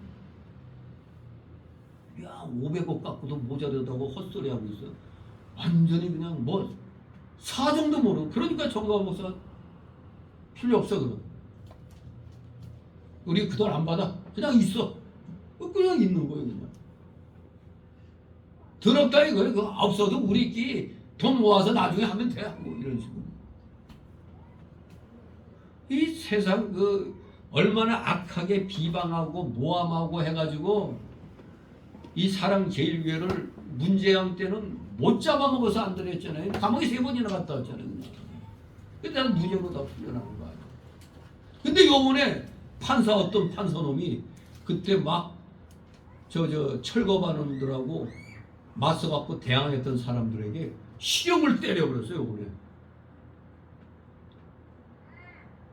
야 500억 갖고도 모자르다고 헛소리하고 있어. 완전히 그냥 뭐 사정도 모르고. 그러니까 정광훈 목사 필요 없어. 그럼 우리 그 돈 안 받아. 그냥 있어. 그냥 있는 거예요. 그냥 더럽다 이거예요. 그거 없어도 우리끼리 돈 모아서 나중에 하면 돼. 뭐 이런 식으로. 이 세상 그 얼마나 악하게 비방하고 모함하고 해가지고 이 사랑제일교회를 문재영 때는 못 잡아먹어서 안 들었잖아요. 감옥에 3번이나 갔다 왔잖아요. 근데 나는 무죄로 다 풀려나는 거 아니야. 근데 요번에 어떤 판사놈이 그때 막 저 철거반원들하고 맞서갖고 대항했던 사람들에게 실형을 때려버렸어요, 이번에.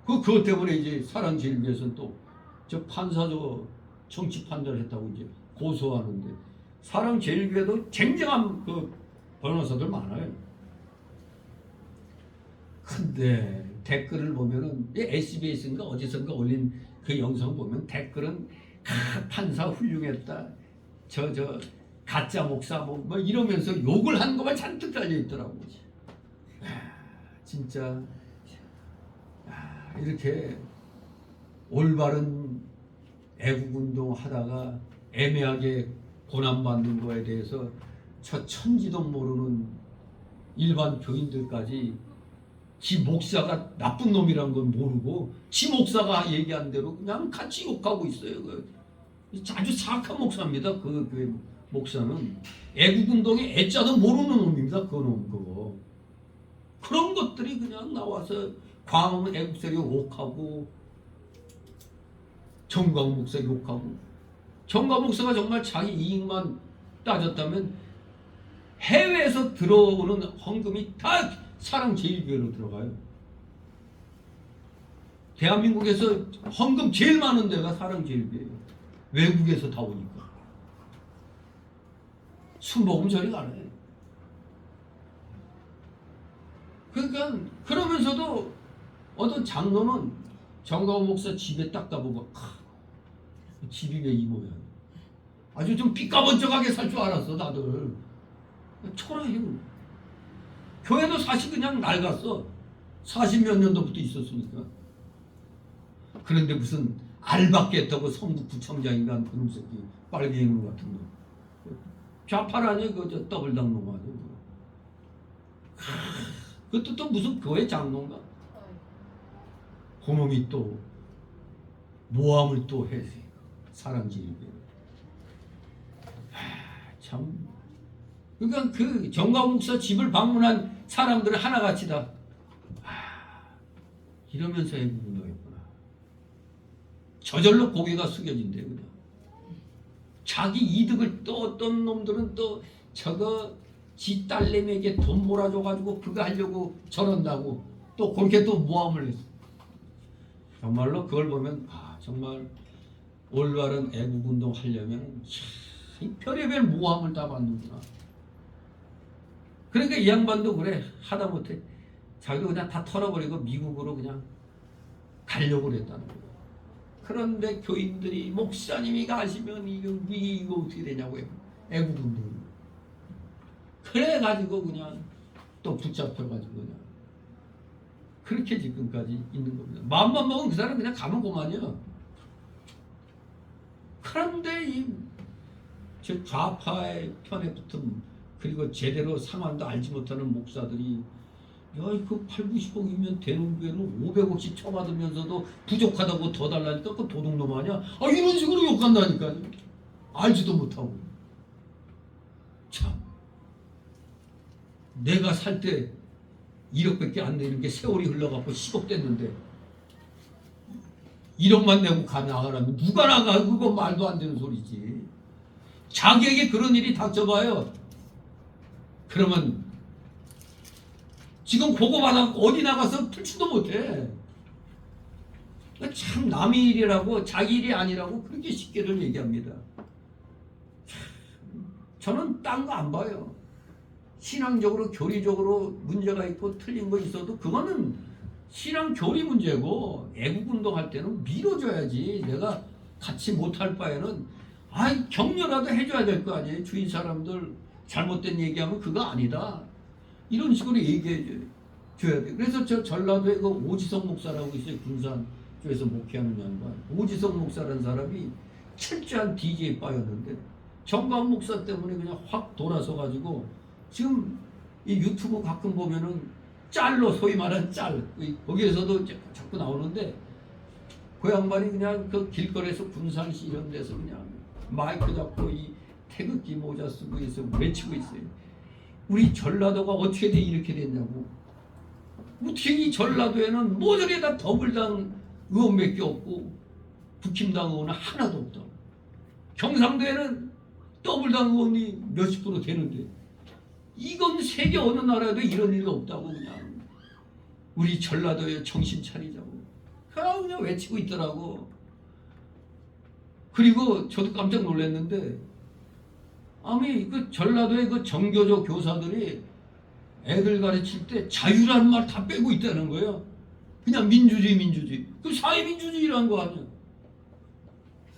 그것 때문에 이제 사랑제일교회에서는 또 저 판사도 정치 판단을 했다고 이제 고소하는데, 사랑제일교회도 쟁쟁한 그 변호사들 많아요. 근데 댓글을 보면은 SBS인가 어디선가 올린 그 영상 보면 댓글은 판사 훌륭했다, 저 가짜 목사 뭐 이러면서 욕을 한 것만 잔뜩 달려 있더라고. 진짜 이렇게 올바른 애국운동 하다가 애매하게 고난받는 거에 대해서 저 천지도 모르는 일반 교인들까지 지 목사가 나쁜 놈이란 건 모르고 지 목사가 얘기한 대로 그냥 같이 욕하고 있어요. 아주 사악한 목사입니다. 그 목사는 애국운동의 애자도 모르는 놈입니다. 그 놈 그거. 그런 것들이 그냥 나와서 광화문 애국세력 욕하고 정광 목사 욕하고. 정광 목사가 정말 자기 이익만 따졌다면 해외에서 들어오는 헌금이 다 사랑제일교회로 들어가요. 대한민국에서 헌금 제일 많은 데가 사랑제일교회예요. 외국에서 다 오니까. 순복음 저리 가네. 그러니까 그러면서도 어떤 장로는 정광훈 목사 집에 딱 가보고 집이 왜 이 모양? 아주 좀 삐까번쩍하게 살 줄 알았어 다들. 초라해요. 교회도 사실 그냥 낡았어. 40몇 년도부터 있었으니까. 그런데 무슨 알바겠다고 성북구청장인가 그놈 새끼 빨개 이놈 같은 거. 좌파라니 그저 더블당 놈 아니야. 그것도 또 무슨 교회 장로인가? 그놈이 또 모함을 또 해서 사랑제일교회. 참. 그러니까 그 정광 목사 집을 방문한 사람들은 하나같이 다 이러면서 애국운동했구나. 저절로 고개가 숙여진대 그냥. 자기 이득을 또 어떤 놈들은 또 저거 지 딸내미에게 돈 몰아줘가지고 그거 하려고 저런다고 또 그렇게 또 모함을 했어. 정말로 그걸 보면 정말 올바른 애국운동 하려면 별의별 모함을 다 받는구나. 그러니까 이 양반도 그래. 하다못해 자기도 그냥 다 털어버리고 미국으로 그냥 가려고 그랬다는 거야. 그런데 교인들이 목사님이 가시면 이거 어떻게 되냐고요. 애국운동. 그래가지고 그냥 또 붙잡혀가지고 그냥 그렇게 지금까지 있는 겁니다. 마음만 먹으면 그 사람 그냥 가면 그만이야. 그런데 저 좌파의 편에 붙은 그리고 제대로 상황도 알지 못하는 목사들이 그 8, 90억이면 되는 교회는 500억씩 쳐받으면서도 부족하다고 더 달라니까 그 도둑놈 아니야? 이런 식으로 욕한다니까. 알지도 못하고. 참. 내가 살 때 1억밖에 안 되는 게 세월이 흘러가고 10억 됐는데 1억만 내고 나가라면 누가 나가? 그거 말도 안 되는 소리지. 자기에게 그런 일이 닥쳐봐요. 그러면 지금 보고받아 어디 나가서 풀지도 못해. 참 남의 일이라고 자기 일이 아니라고 그렇게 쉽게들 얘기합니다. 저는 딴 거 안 봐요. 신앙적으로 교리적으로 문제가 있고 틀린 거 있어도 그거는 신앙 교리 문제고 애국운동 할 때는 밀어줘야지. 내가 같이 못할 바에는 격려라도 해줘야 될 거 아니에요. 주위 사람들 잘못된 얘기하면 그거 아니다. 이런 식으로 얘기해 줘야 돼. 그래서 저 전라도에 그 오지성 목사라고 있어요. 군산 쪽에서 목회하는 양반. 오지성 목사라는 사람이 철저한 DJ 빠였는데 정광 목사 때문에 그냥 확 돌아서 가지고 지금 이 유튜브 가끔 보면은 짤로 소위 말하는 짤 거기에서도 자꾸 나오는데 그 양반이 그냥 그 길거리에서 군산시 이런 데서 그냥 마이크 잡고 이 태극기 모자 쓰고 있어 외치고 있어요. 우리 전라도가 어떻게 돼 이렇게 됐냐고. 어떻게 이 전라도에는 모조리 다 더불당 의원 몇 개 없고 국힘당 의원은 하나도 없다고. 경상도에는 더블 당원이 몇십 프로 되는데 이건 세계 어느 나라에도 이런 일이 없다고 그냥 우리 전라도에 정신 차리자고 그냥 외치고 있더라고. 그리고 저도 깜짝 놀랐는데 아니 그 전라도의 그 정교조 교사들이 애들 가르칠 때 자유라는 말 다 빼고 있다는 거예요. 그냥 민주주의. 그 사회민주주의라는 거 아니야.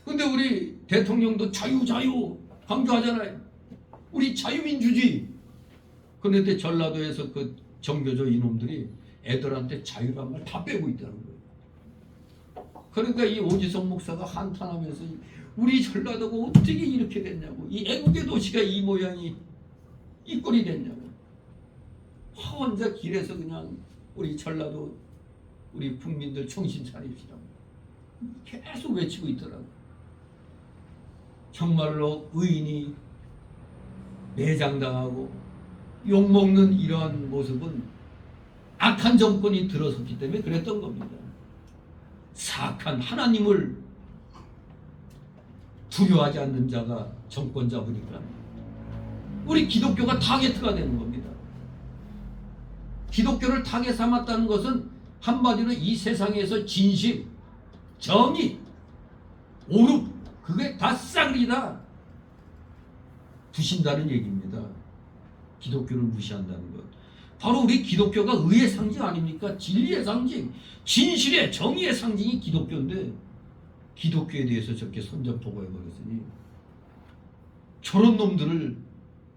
근데 우리 대통령도 자유 강조하잖아요. 우리 자유민주주의. 그런데 전라도에서 그 정교조 이놈들이 애들한테 자유라는 말 다 빼고 있다는 거예요. 그러니까 이 오지성 목사가 한탄하면서 우리 전라도가 어떻게 이렇게 됐냐고. 이 애국의 도시가 이 모양이 이 꼴이 됐냐고. 혼자 길에서 그냥 우리 전라도 우리 국민들 정신 차립시다. 계속 외치고 있더라고. 정말로 의인이 매장당하고 욕먹는 이러한 모습은 악한 정권이 들어섰기 때문에 그랬던 겁니다. 사악한 하나님을 두려워하지 않는 자가 정권 잡으니까 우리 기독교가 타겟가 되는 겁니다. 기독교를 타겟 삼았다는 것은 한마디로 이 세상에서 진실, 정의, 오륙 그게 다 싸그리다 부신다는 얘기입니다. 기독교를 무시한다는 것. 바로 우리 기독교가 의의 상징 아닙니까? 진리의 상징, 진실의 정의의 상징이 기독교인데 기독교에 대해서 저렇게 선전포고해버렸으니 저런 놈들을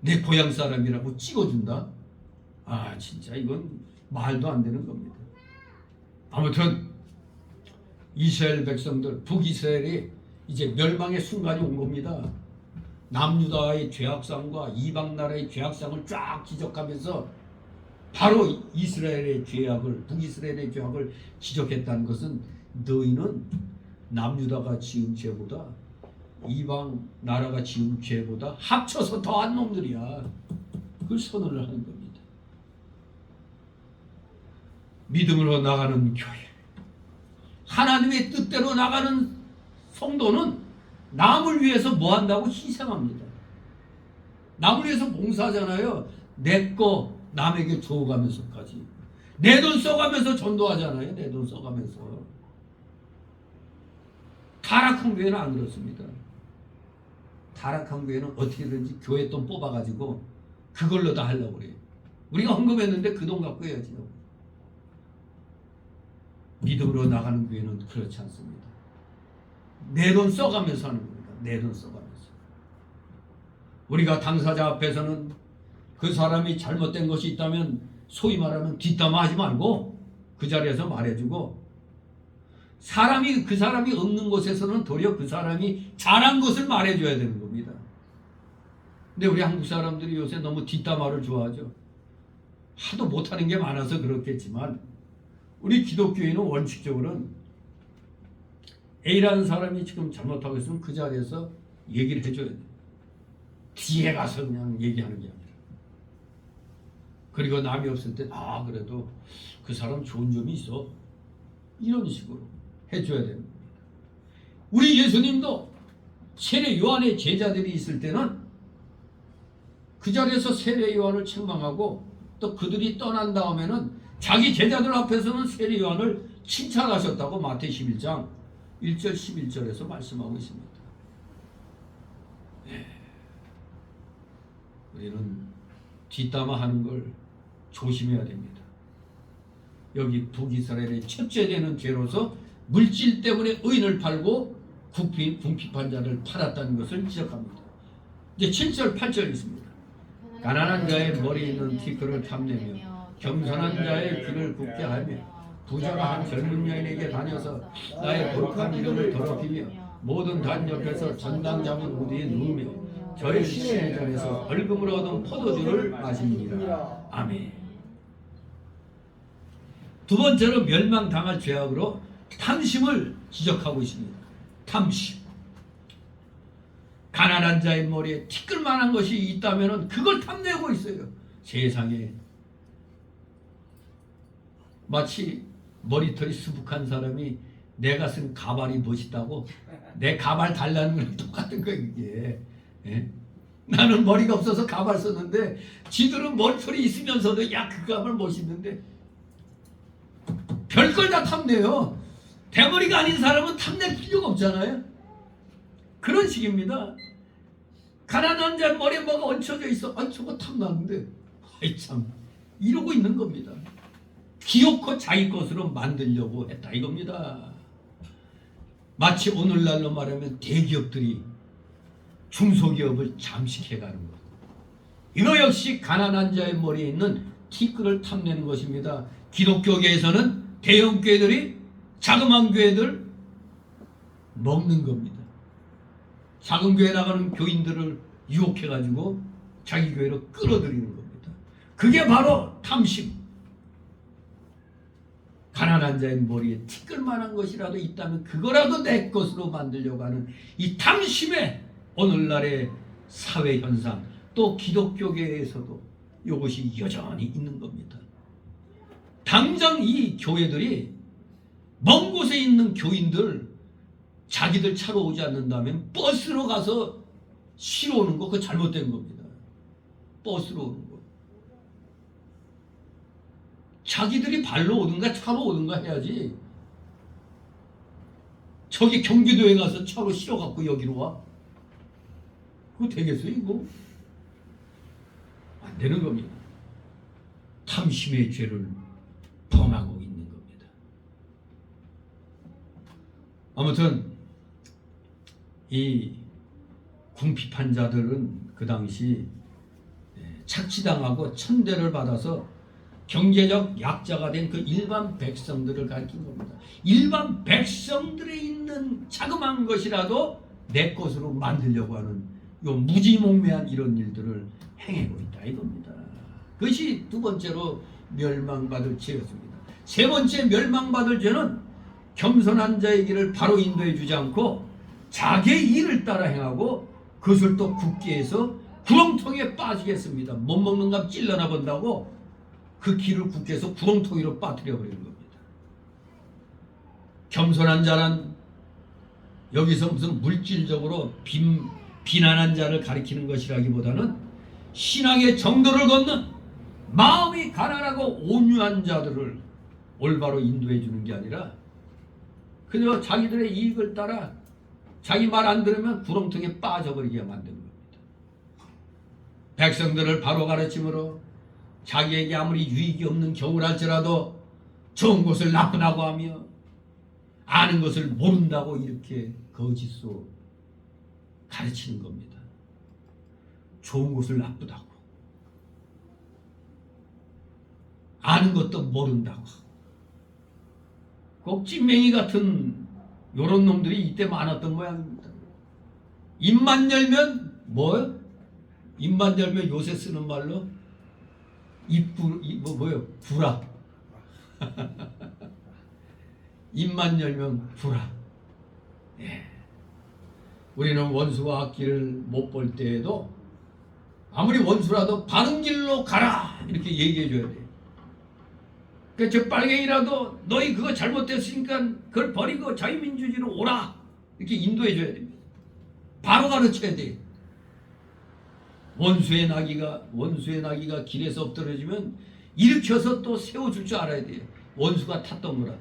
내 고향 사람이라고 찍어준다? 아 진짜 이건 말도 안 되는 겁니다. 아무튼 이스라엘 백성들 북이스라엘이 이제 멸망의 순간이 온 겁니다. 남유다의 죄악상과 이방 나라의 죄악상을 쫙 지적하면서 바로 이스라엘의 죄악을 북이스라엘의 죄악을 지적했다는 것은 너희는 남유다가 지은 죄보다 이방 나라가 지은 죄보다 합쳐서 더한 놈들이야. 그걸 선언을 하는 겁니다. 믿음으로 나가는 교회, 하나님의 뜻대로 나가는 성도는 남을 위해서 뭐 한다고 희생합니다. 남을 위해서 봉사하잖아요. 내 거 남에게 줘가면서까지 내 돈 써가면서 전도하잖아요. 내 돈 써가면서. 타락한 교회는 안 그렇습니다. 타락한 교회는 어떻게든지 교회 돈 뽑아가지고 그걸로 다 하려고 그래요. 우리가 헌금했는데 그 돈 갖고 해야지요. 믿음으로 나가는 교회는 그렇지 않습니다. 내 돈 써가면서 하는 겁니다. 내 돈 써가면서. 우리가 당사자 앞에서는 그 사람이 잘못된 것이 있다면 소위 말하면 뒷담화하지 말고 그 자리에서 말해주고, 사람이 그 사람이 없는 곳에서는 도리어 그 사람이 잘한 것을 말해줘야 되는 겁니다. 근데 우리 한국 사람들이 요새 너무 뒷담화를 좋아하죠. 하도 못하는 게 많아서 그렇겠지만 우리 기독교인은 원칙적으로는 A라는 사람이 지금 잘못하고 있으면 그 자리에서 얘기를 해줘야 돼요. 뒤에 가서 그냥 얘기하는 게 아니라. 그리고 남이 없을 때 그래도 그 사람 좋은 점이 있어. 이런 식으로 해줘야 되는 겁니다. 우리 예수님도 세례 요한의 제자들이 있을 때는 그 자리에서 세례 요한을 책망하고 또 그들이 떠난 다음에는 자기 제자들 앞에서는 세례 요한을 칭찬하셨다고 마태 11장 1절 11절에서 말씀하고 있습니다. 우리는 뒷담화하는 걸 조심해야 됩니다. 여기 북이스라엘의 첫째 되는 죄로서 물질 때문에 의인을 팔고 궁핍한 자를 팔았다는 것을 지적합니다. 이제 7절 8절 있습니다. 가난한 자의 머리에 있는 티끌을 탐내며 겸손한 자의 귀를 굽게 하며 부자가 한 젊은 여인에게 다녀서 나의 거룩한 이름을 더럽히며 모든 단 옆에서 전당 잡은 무리에 누우며 저의 신의 전에서 벌금으로 얻은 포도주를 마십니다. 아멘. 두 번째로 멸망당할 죄악으로 탐심을 지적하고 있습니다. 탐심. 가난한 자의 머리에 티끌만한 것이 있다면 그걸 탐내고 있어요. 세상에. 마치 머리털이 수북한 사람이 내가 쓴 가발이 멋있다고 내 가발 달라는 거랑 똑같은 거예요. 이게. 예? 나는 머리가 없어서 가발 썼는데 지들은 머리털이 있으면서도 야 그 가발 멋있는데 별걸 다 탐내요. 대머리가 아닌 사람은 탐낼 필요가 없잖아요. 그런 식입니다. 가난한 자 머리에 뭐가 얹혀져 있어. 아 저거 탐나는데 아이 참 이러고 있는 겁니다. 기어코 자기 것으로 만들려고 했다 이겁니다. 마치 오늘날로 말하면 대기업들이 중소기업을 잠식해가는 것. 이거 역시 가난한 자의 머리에 있는 티끌을 탐내는 것입니다. 기독교계에서는 대형 교회들이 자그마한 교회들 먹는 겁니다. 작은 교회 나가는 교인들을 유혹해가지고 자기 교회로 끌어들이는 겁니다. 그게 바로 탐심. 가난한 자의 머리에 티끌만한 것이라도 있다면 그거라도 내 것으로 만들려고 하는 이 탐심의 오늘날의 사회 현상, 또 기독교계에서도 이것이 여전히 있는 겁니다. 당장 이 교회들이 먼 곳에 있는 교인들 자기들 차로 오지 않는다면 버스로 가서 쉬러 오는 거 그거 잘못된 겁니다. 버스로 오는 거. 자기들이 발로 오든가 차로 오든가 해야지. 저기 경기도에 가서 차로 실어갖고 여기로 와? 그거 되겠어요 이거? 안 되는 겁니다. 탐심의 죄를 범하고 있는 겁니다. 아무튼 이 궁핍한 자들은 그 당시 착취당하고 천대를 받아서 경제적 약자가 된 그 일반 백성들을 가리킨 겁니다. 일반 백성들에 있는 자그마한 것이라도 내 것으로 만들려고 하는 요 무지몽매한 이런 일들을 행하고 있다 이겁니다. 그것이 두 번째로 멸망받을 죄였습니다. 세 번째 멸망받을 죄는 겸손한 자의 길을 바로 인도해 주지 않고 자기의 일을 따라 행하고 그것을 또 굳게 해서 구렁텅이에 빠지겠습니다. 못 먹는 값 찔러나 본다고 그 길을 굳게 해서 구렁텅이로 빠뜨려 버리는 겁니다. 겸손한 자란 여기서 무슨 물질적으로 비난한 자를 가리키는 것이라기보다는 신앙의 정도를 걷는 마음이 가난하고 온유한 자들을 올바로 인도해 주는 게 아니라 그저 자기들의 이익을 따라 자기 말 안 들으면 구렁텅이에 빠져버리게 만드는 겁니다. 백성들을 바로 가르침으로 자기에게 아무리 유익이 없는 경우랄지라도 좋은 것을 나쁘다고 하며 아는 것을 모른다고 이렇게 거짓으로 가르치는 겁니다. 좋은 것을 나쁘다고 아는 것도 모른다고 꼭 찐맹이 같은 요런 놈들이 이때 많았던 모양입니다. 입만 열면 뭐요? 입만 열면 요새 쓰는 말로 뭐예요? 구라. 입만 열면 구라. 예. 우리는 원수와 악기를 못 볼 때에도 아무리 원수라도 바른 길로 가라 이렇게 얘기해 줘야 돼요. 그러니까 저 빨갱이라도 너희 그거 잘못됐으니까 그걸 버리고 자유민주주의로 오라 이렇게 인도해 줘야 됩니다. 바로 가르쳐야 돼요. 원수의 나귀가 길에서 엎드러지면 일으켜서 또 세워줄 줄 알아야 돼요. 원수가 탔던 거라도.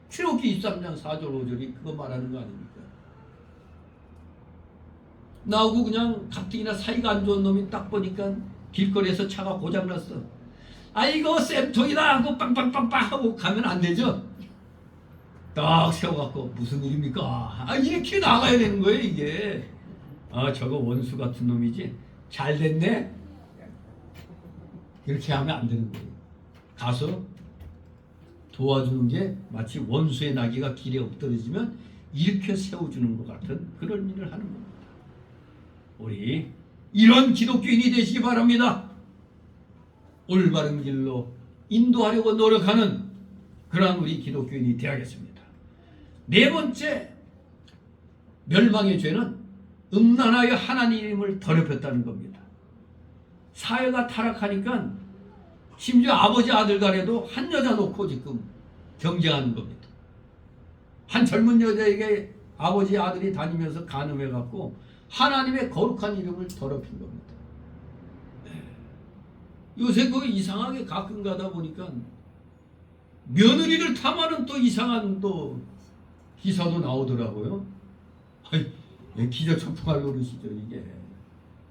출애굽기 23장 4절 5절이 그거 말하는 거 아닙니까? 나하고 그냥 가뜩이나 사이가 안 좋은 놈이 딱 보니까 길거리에서 차가 고장났어. 아이고 쌤통이다 하고 빵빵빵빵 하고 가면 안 되죠. 딱 세워갖고 무슨 일입니까? 이렇게 나가야 되는 거예요 이게. 저거 원수 같은 놈이지. 잘 됐네. 이렇게 하면 안 되는 거예요. 가서 도와주는 게 마치 원수의 나귀가 길에 엎드러지면 이렇게 세워주는 것 같은 그런 일을 하는 겁니다. 우리 이런 기독교인이 되시기 바랍니다. 올바른 길로 인도하려고 노력하는 그러한 우리 기독교인이 되어야겠습니다. 네 번째 멸망의 죄는 음란하여 하나님을 더럽혔다는 겁니다. 사회가 타락하니까 심지어 아버지 아들 간에도 한 여자 놓고 지금 경쟁하는 겁니다. 한 젊은 여자에게 아버지 아들이 다니면서 간음해갖고 하나님의 거룩한 이름을 더럽힌 겁니다. 요새 그 이상하게 가끔 가다 보니까 며느리를 탐하는 또 이상한 또 기사도 나오더라고요. 아이, 기저천풍할 노릇이죠 이게.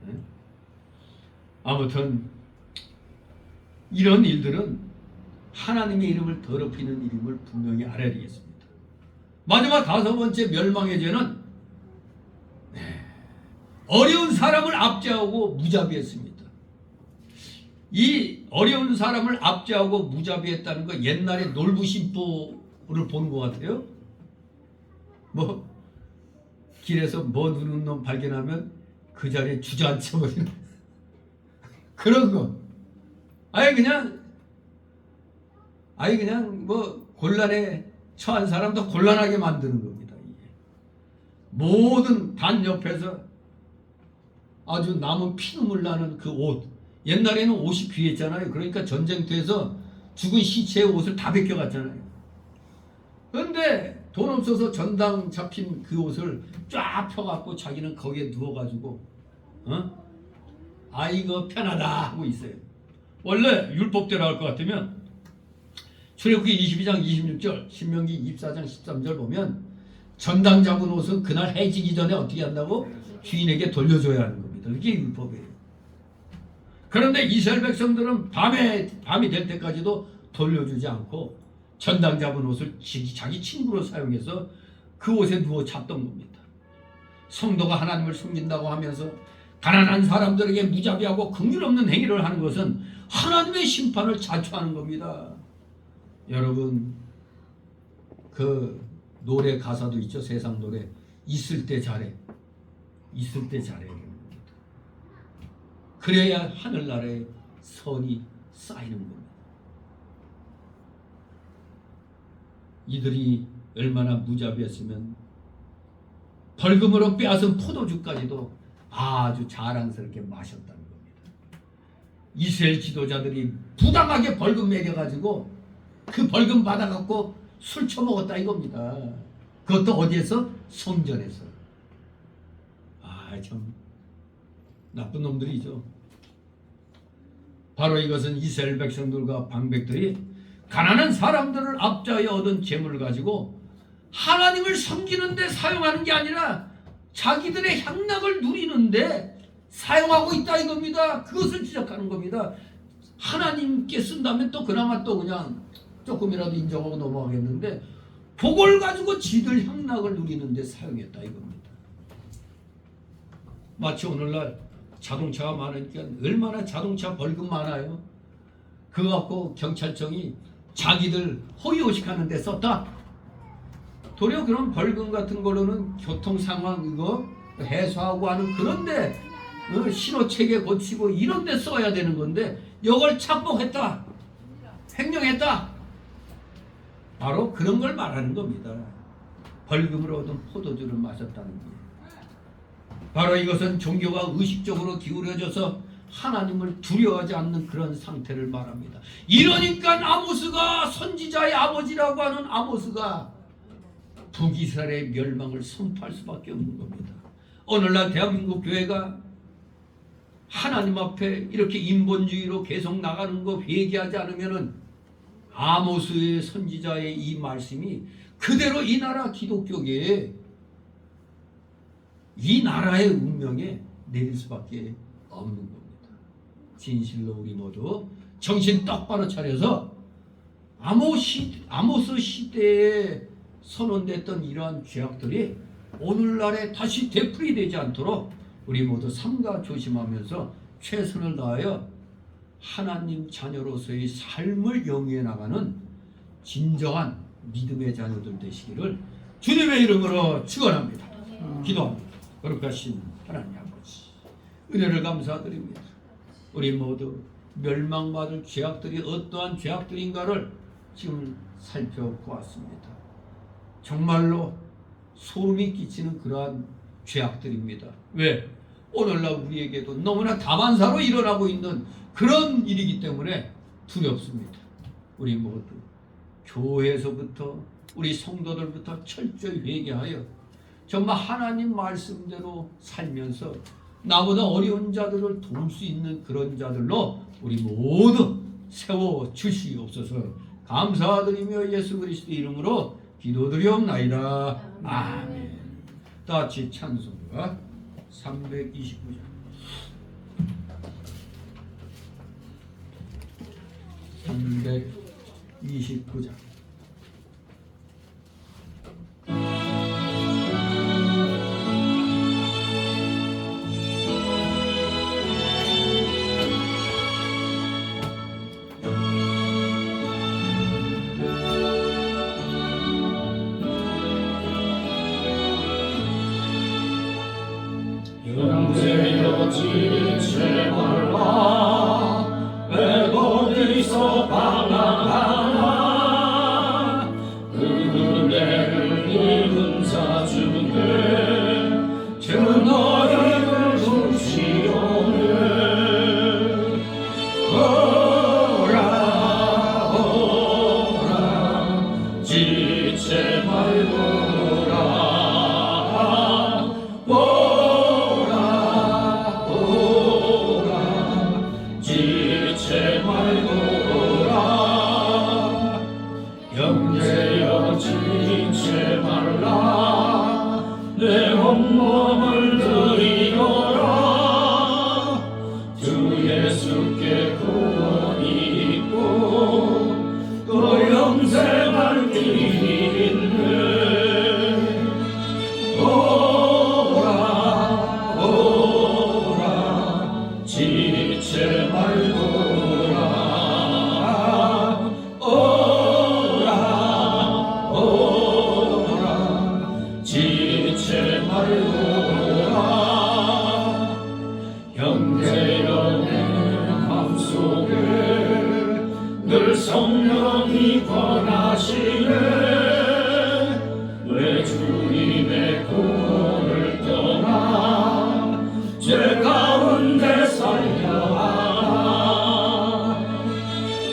예? 아무튼 이런 일들은 하나님의 이름을 더럽히는 일임을 분명히 알아야 되겠습니다. 마지막 5번째 멸망의 죄는 어려운 사람을 압제하고 무자비했습니다. 이 어려운 사람을 압제하고 무자비했다는 거 옛날에 놀부심보를 보는 것 같아요. 뭐 길에서 뭐 누는 놈 발견하면 그 자리에 주저앉혀버리는 그런 거. 아예 그냥 뭐 곤란에 처한 사람도 곤란하게 만드는 겁니다. 이게. 모든 단 옆에서 아주 남은 피눈물 나는 그 옷. 옛날에는 옷이 귀했잖아요. 그러니까 전쟁터에서 죽은 시체의 옷을 다 벗겨갔잖아요. 그런데 돈 없어서 전당 잡힌 그 옷을 쫙 펴갖고 자기는 거기에 누워가지고 이거 편하다 하고 있어요. 원래 율법대로 할 것 같으면 출애굽기 22장 26절, 신명기 24장 13절 보면 전당 잡은 옷은 그날 해지기 전에 어떻게 한다고? 주인에게 돌려줘야 하는 겁니다. 그게 율법이에요. 그런데 이스라엘 백성들은 밤이 될 때까지도 돌려주지 않고 전당 잡은 옷을 자기 친구로 사용해서 그 옷에 누워 잤던 겁니다. 성도가 하나님을 숨긴다고 하면서 가난한 사람들에게 무자비하고 긍휼 없는 행위를 하는 것은 하나님의 심판을 자초하는 겁니다. 여러분, 그 노래 가사도 있죠. 세상 노래. 있을 때 잘해. 있을 때 잘해. 그래야 하늘나라에 선이 쌓이는 겁니다. 이들이 얼마나 무자비했으면 벌금으로 빼앗은 포도주까지도 아주 자랑스럽게 마셨다는 겁니다. 이스라엘 지도자들이 부당하게 벌금 매겨가지고 그 벌금 받아갖고 술 처먹었다 이겁니다. 그것도 어디에서? 성전에서. 참 나쁜 놈들이죠. 바로 이것은 이스라엘 백성들과 방백들이 가난한 사람들을 압제하여 얻은 재물을 가지고 하나님을 섬기는 데 사용하는 게 아니라 자기들의 향락을 누리는데 사용하고 있다 이겁니다. 그것을 지적하는 겁니다. 하나님께 쓴다면 또 그나마 또 그냥 조금이라도 인정하고 넘어가겠는데 복을 가지고 지들 향락을 누리는 데 사용했다 이겁니다. 마치 오늘날 자동차가 많으니까 얼마나 자동차 벌금 많아요. 그거 갖고 경찰청이 자기들 허위호식하는 데 썼다. 도리어 그런 벌금 같은 걸로는 교통 상황 이거 해소하고 하는 그런데 신호체계 고치고 이런 데 써야 되는 건데 이걸 착복했다. 횡령했다. 바로 그런 걸 말하는 겁니다. 벌금으로 얻은 포도주를 마셨다는 거예요. 바로 이것은 종교가 의식적으로 기울여져서 하나님을 두려워하지 않는 그런 상태를 말합니다. 이러니까 아모스가 선지자의 아버지라고 하는 아모스가 북이스라엘의 멸망을 선포할 수밖에 없는 겁니다. 오늘날 대한민국 교회가 하나님 앞에 이렇게 인본주의로 계속 나가는 거 회개하지 않으면은 아모스의 선지자의 이 말씀이 그대로 이 나라 기독교계에 이 나라의 운명에 내릴 수밖에 없는 겁니다. 진실로 우리 모두 정신 똑바로 차려서 아모스 시대에 선언됐던 이러한 죄악들이 오늘날에 다시 되풀이되지 않도록 우리 모두 삼가 조심하면서 최선을 다하여 하나님 자녀로서의 삶을 영위해 나가는 진정한 믿음의 자녀들 되시기를 주님의 이름으로 축원합니다. 기도합니다. 거룩하신 하나님 아버지, 은혜를 감사드립니다. 우리 모두 멸망받을 죄악들이 어떠한 죄악들인가를 지금 살펴보았습니다. 정말로 소름이 끼치는 그러한 죄악들입니다. 왜? 오늘날 우리에게도 너무나 다반사로 일어나고 있는 그런 일이기 때문에 두렵습니다. 우리 모두 교회에서부터 우리 성도들부터 철저히 회개하여 정말 하나님 말씀대로 살면서 나보다 어려운 자들을 도울 수 있는 그런 자들로 우리 모두 세워 주시옵소서. 감사드리며 예수 그리스도 이름으로 기도드리옵나이다. 아멘. 다 같이 찬송가 329장. 329장. 형제여 지체 말라 왜 거기서 방황하나 그 은혜를 입은 자 중에 주 너희를 주시오네 오라 오라 지체 말고라 지체 말고라 형제여 지체 말라 내 온몸을 드리노라 주 예수께 구원이 있고 또 영생할 길이 있네 오라 오라 지체 말고라 오라 오라 지체 말고라 형제여 내 맘속에 늘 성령이 권하시네 왜 주님의 구원을 떠나 죄 가운데 살려 하나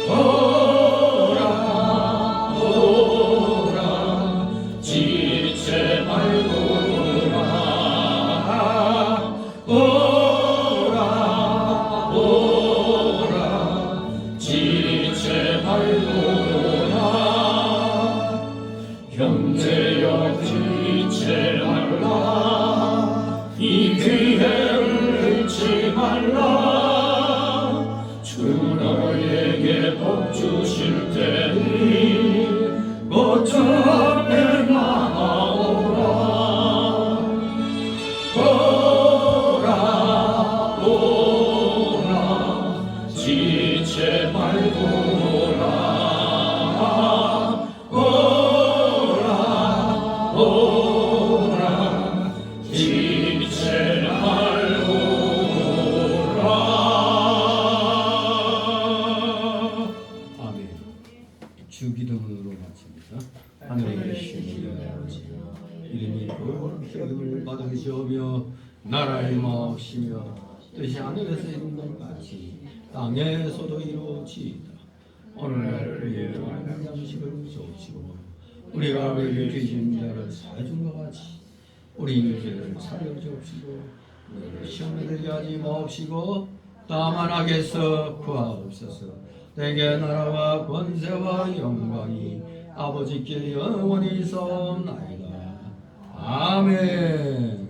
오라 오라 지체 말고라 오라 오라 지체 말고라 형제여 지체 말라 이 기회를 잃지 말라 주 너에게 복 주실 때니 곧 주 앞에 나아오라 오라 오라 지체 말고라 오라 오라 지체 말고라 아멘. 주 기도문으로 마칩니다. 하늘에 계신 우리 아버지 이름이 거룩히 받으시오며 나라의 마옵시며 뜻이 하늘에서 이룬 것 같이 땅에서도 이루어지이다. 오늘날 우리의 일용할 양식을 주옵시고 우리가 우리에게 죄진 자를 사해준 것 같이 우리 죄를 사려 주옵시고 우리를 시험에 들게 하지 마옵시고 다만 악에서 구하옵소서. 내게 나라와 권세와 영광이 아버지께 영원히 있사옵나이다. 아멘.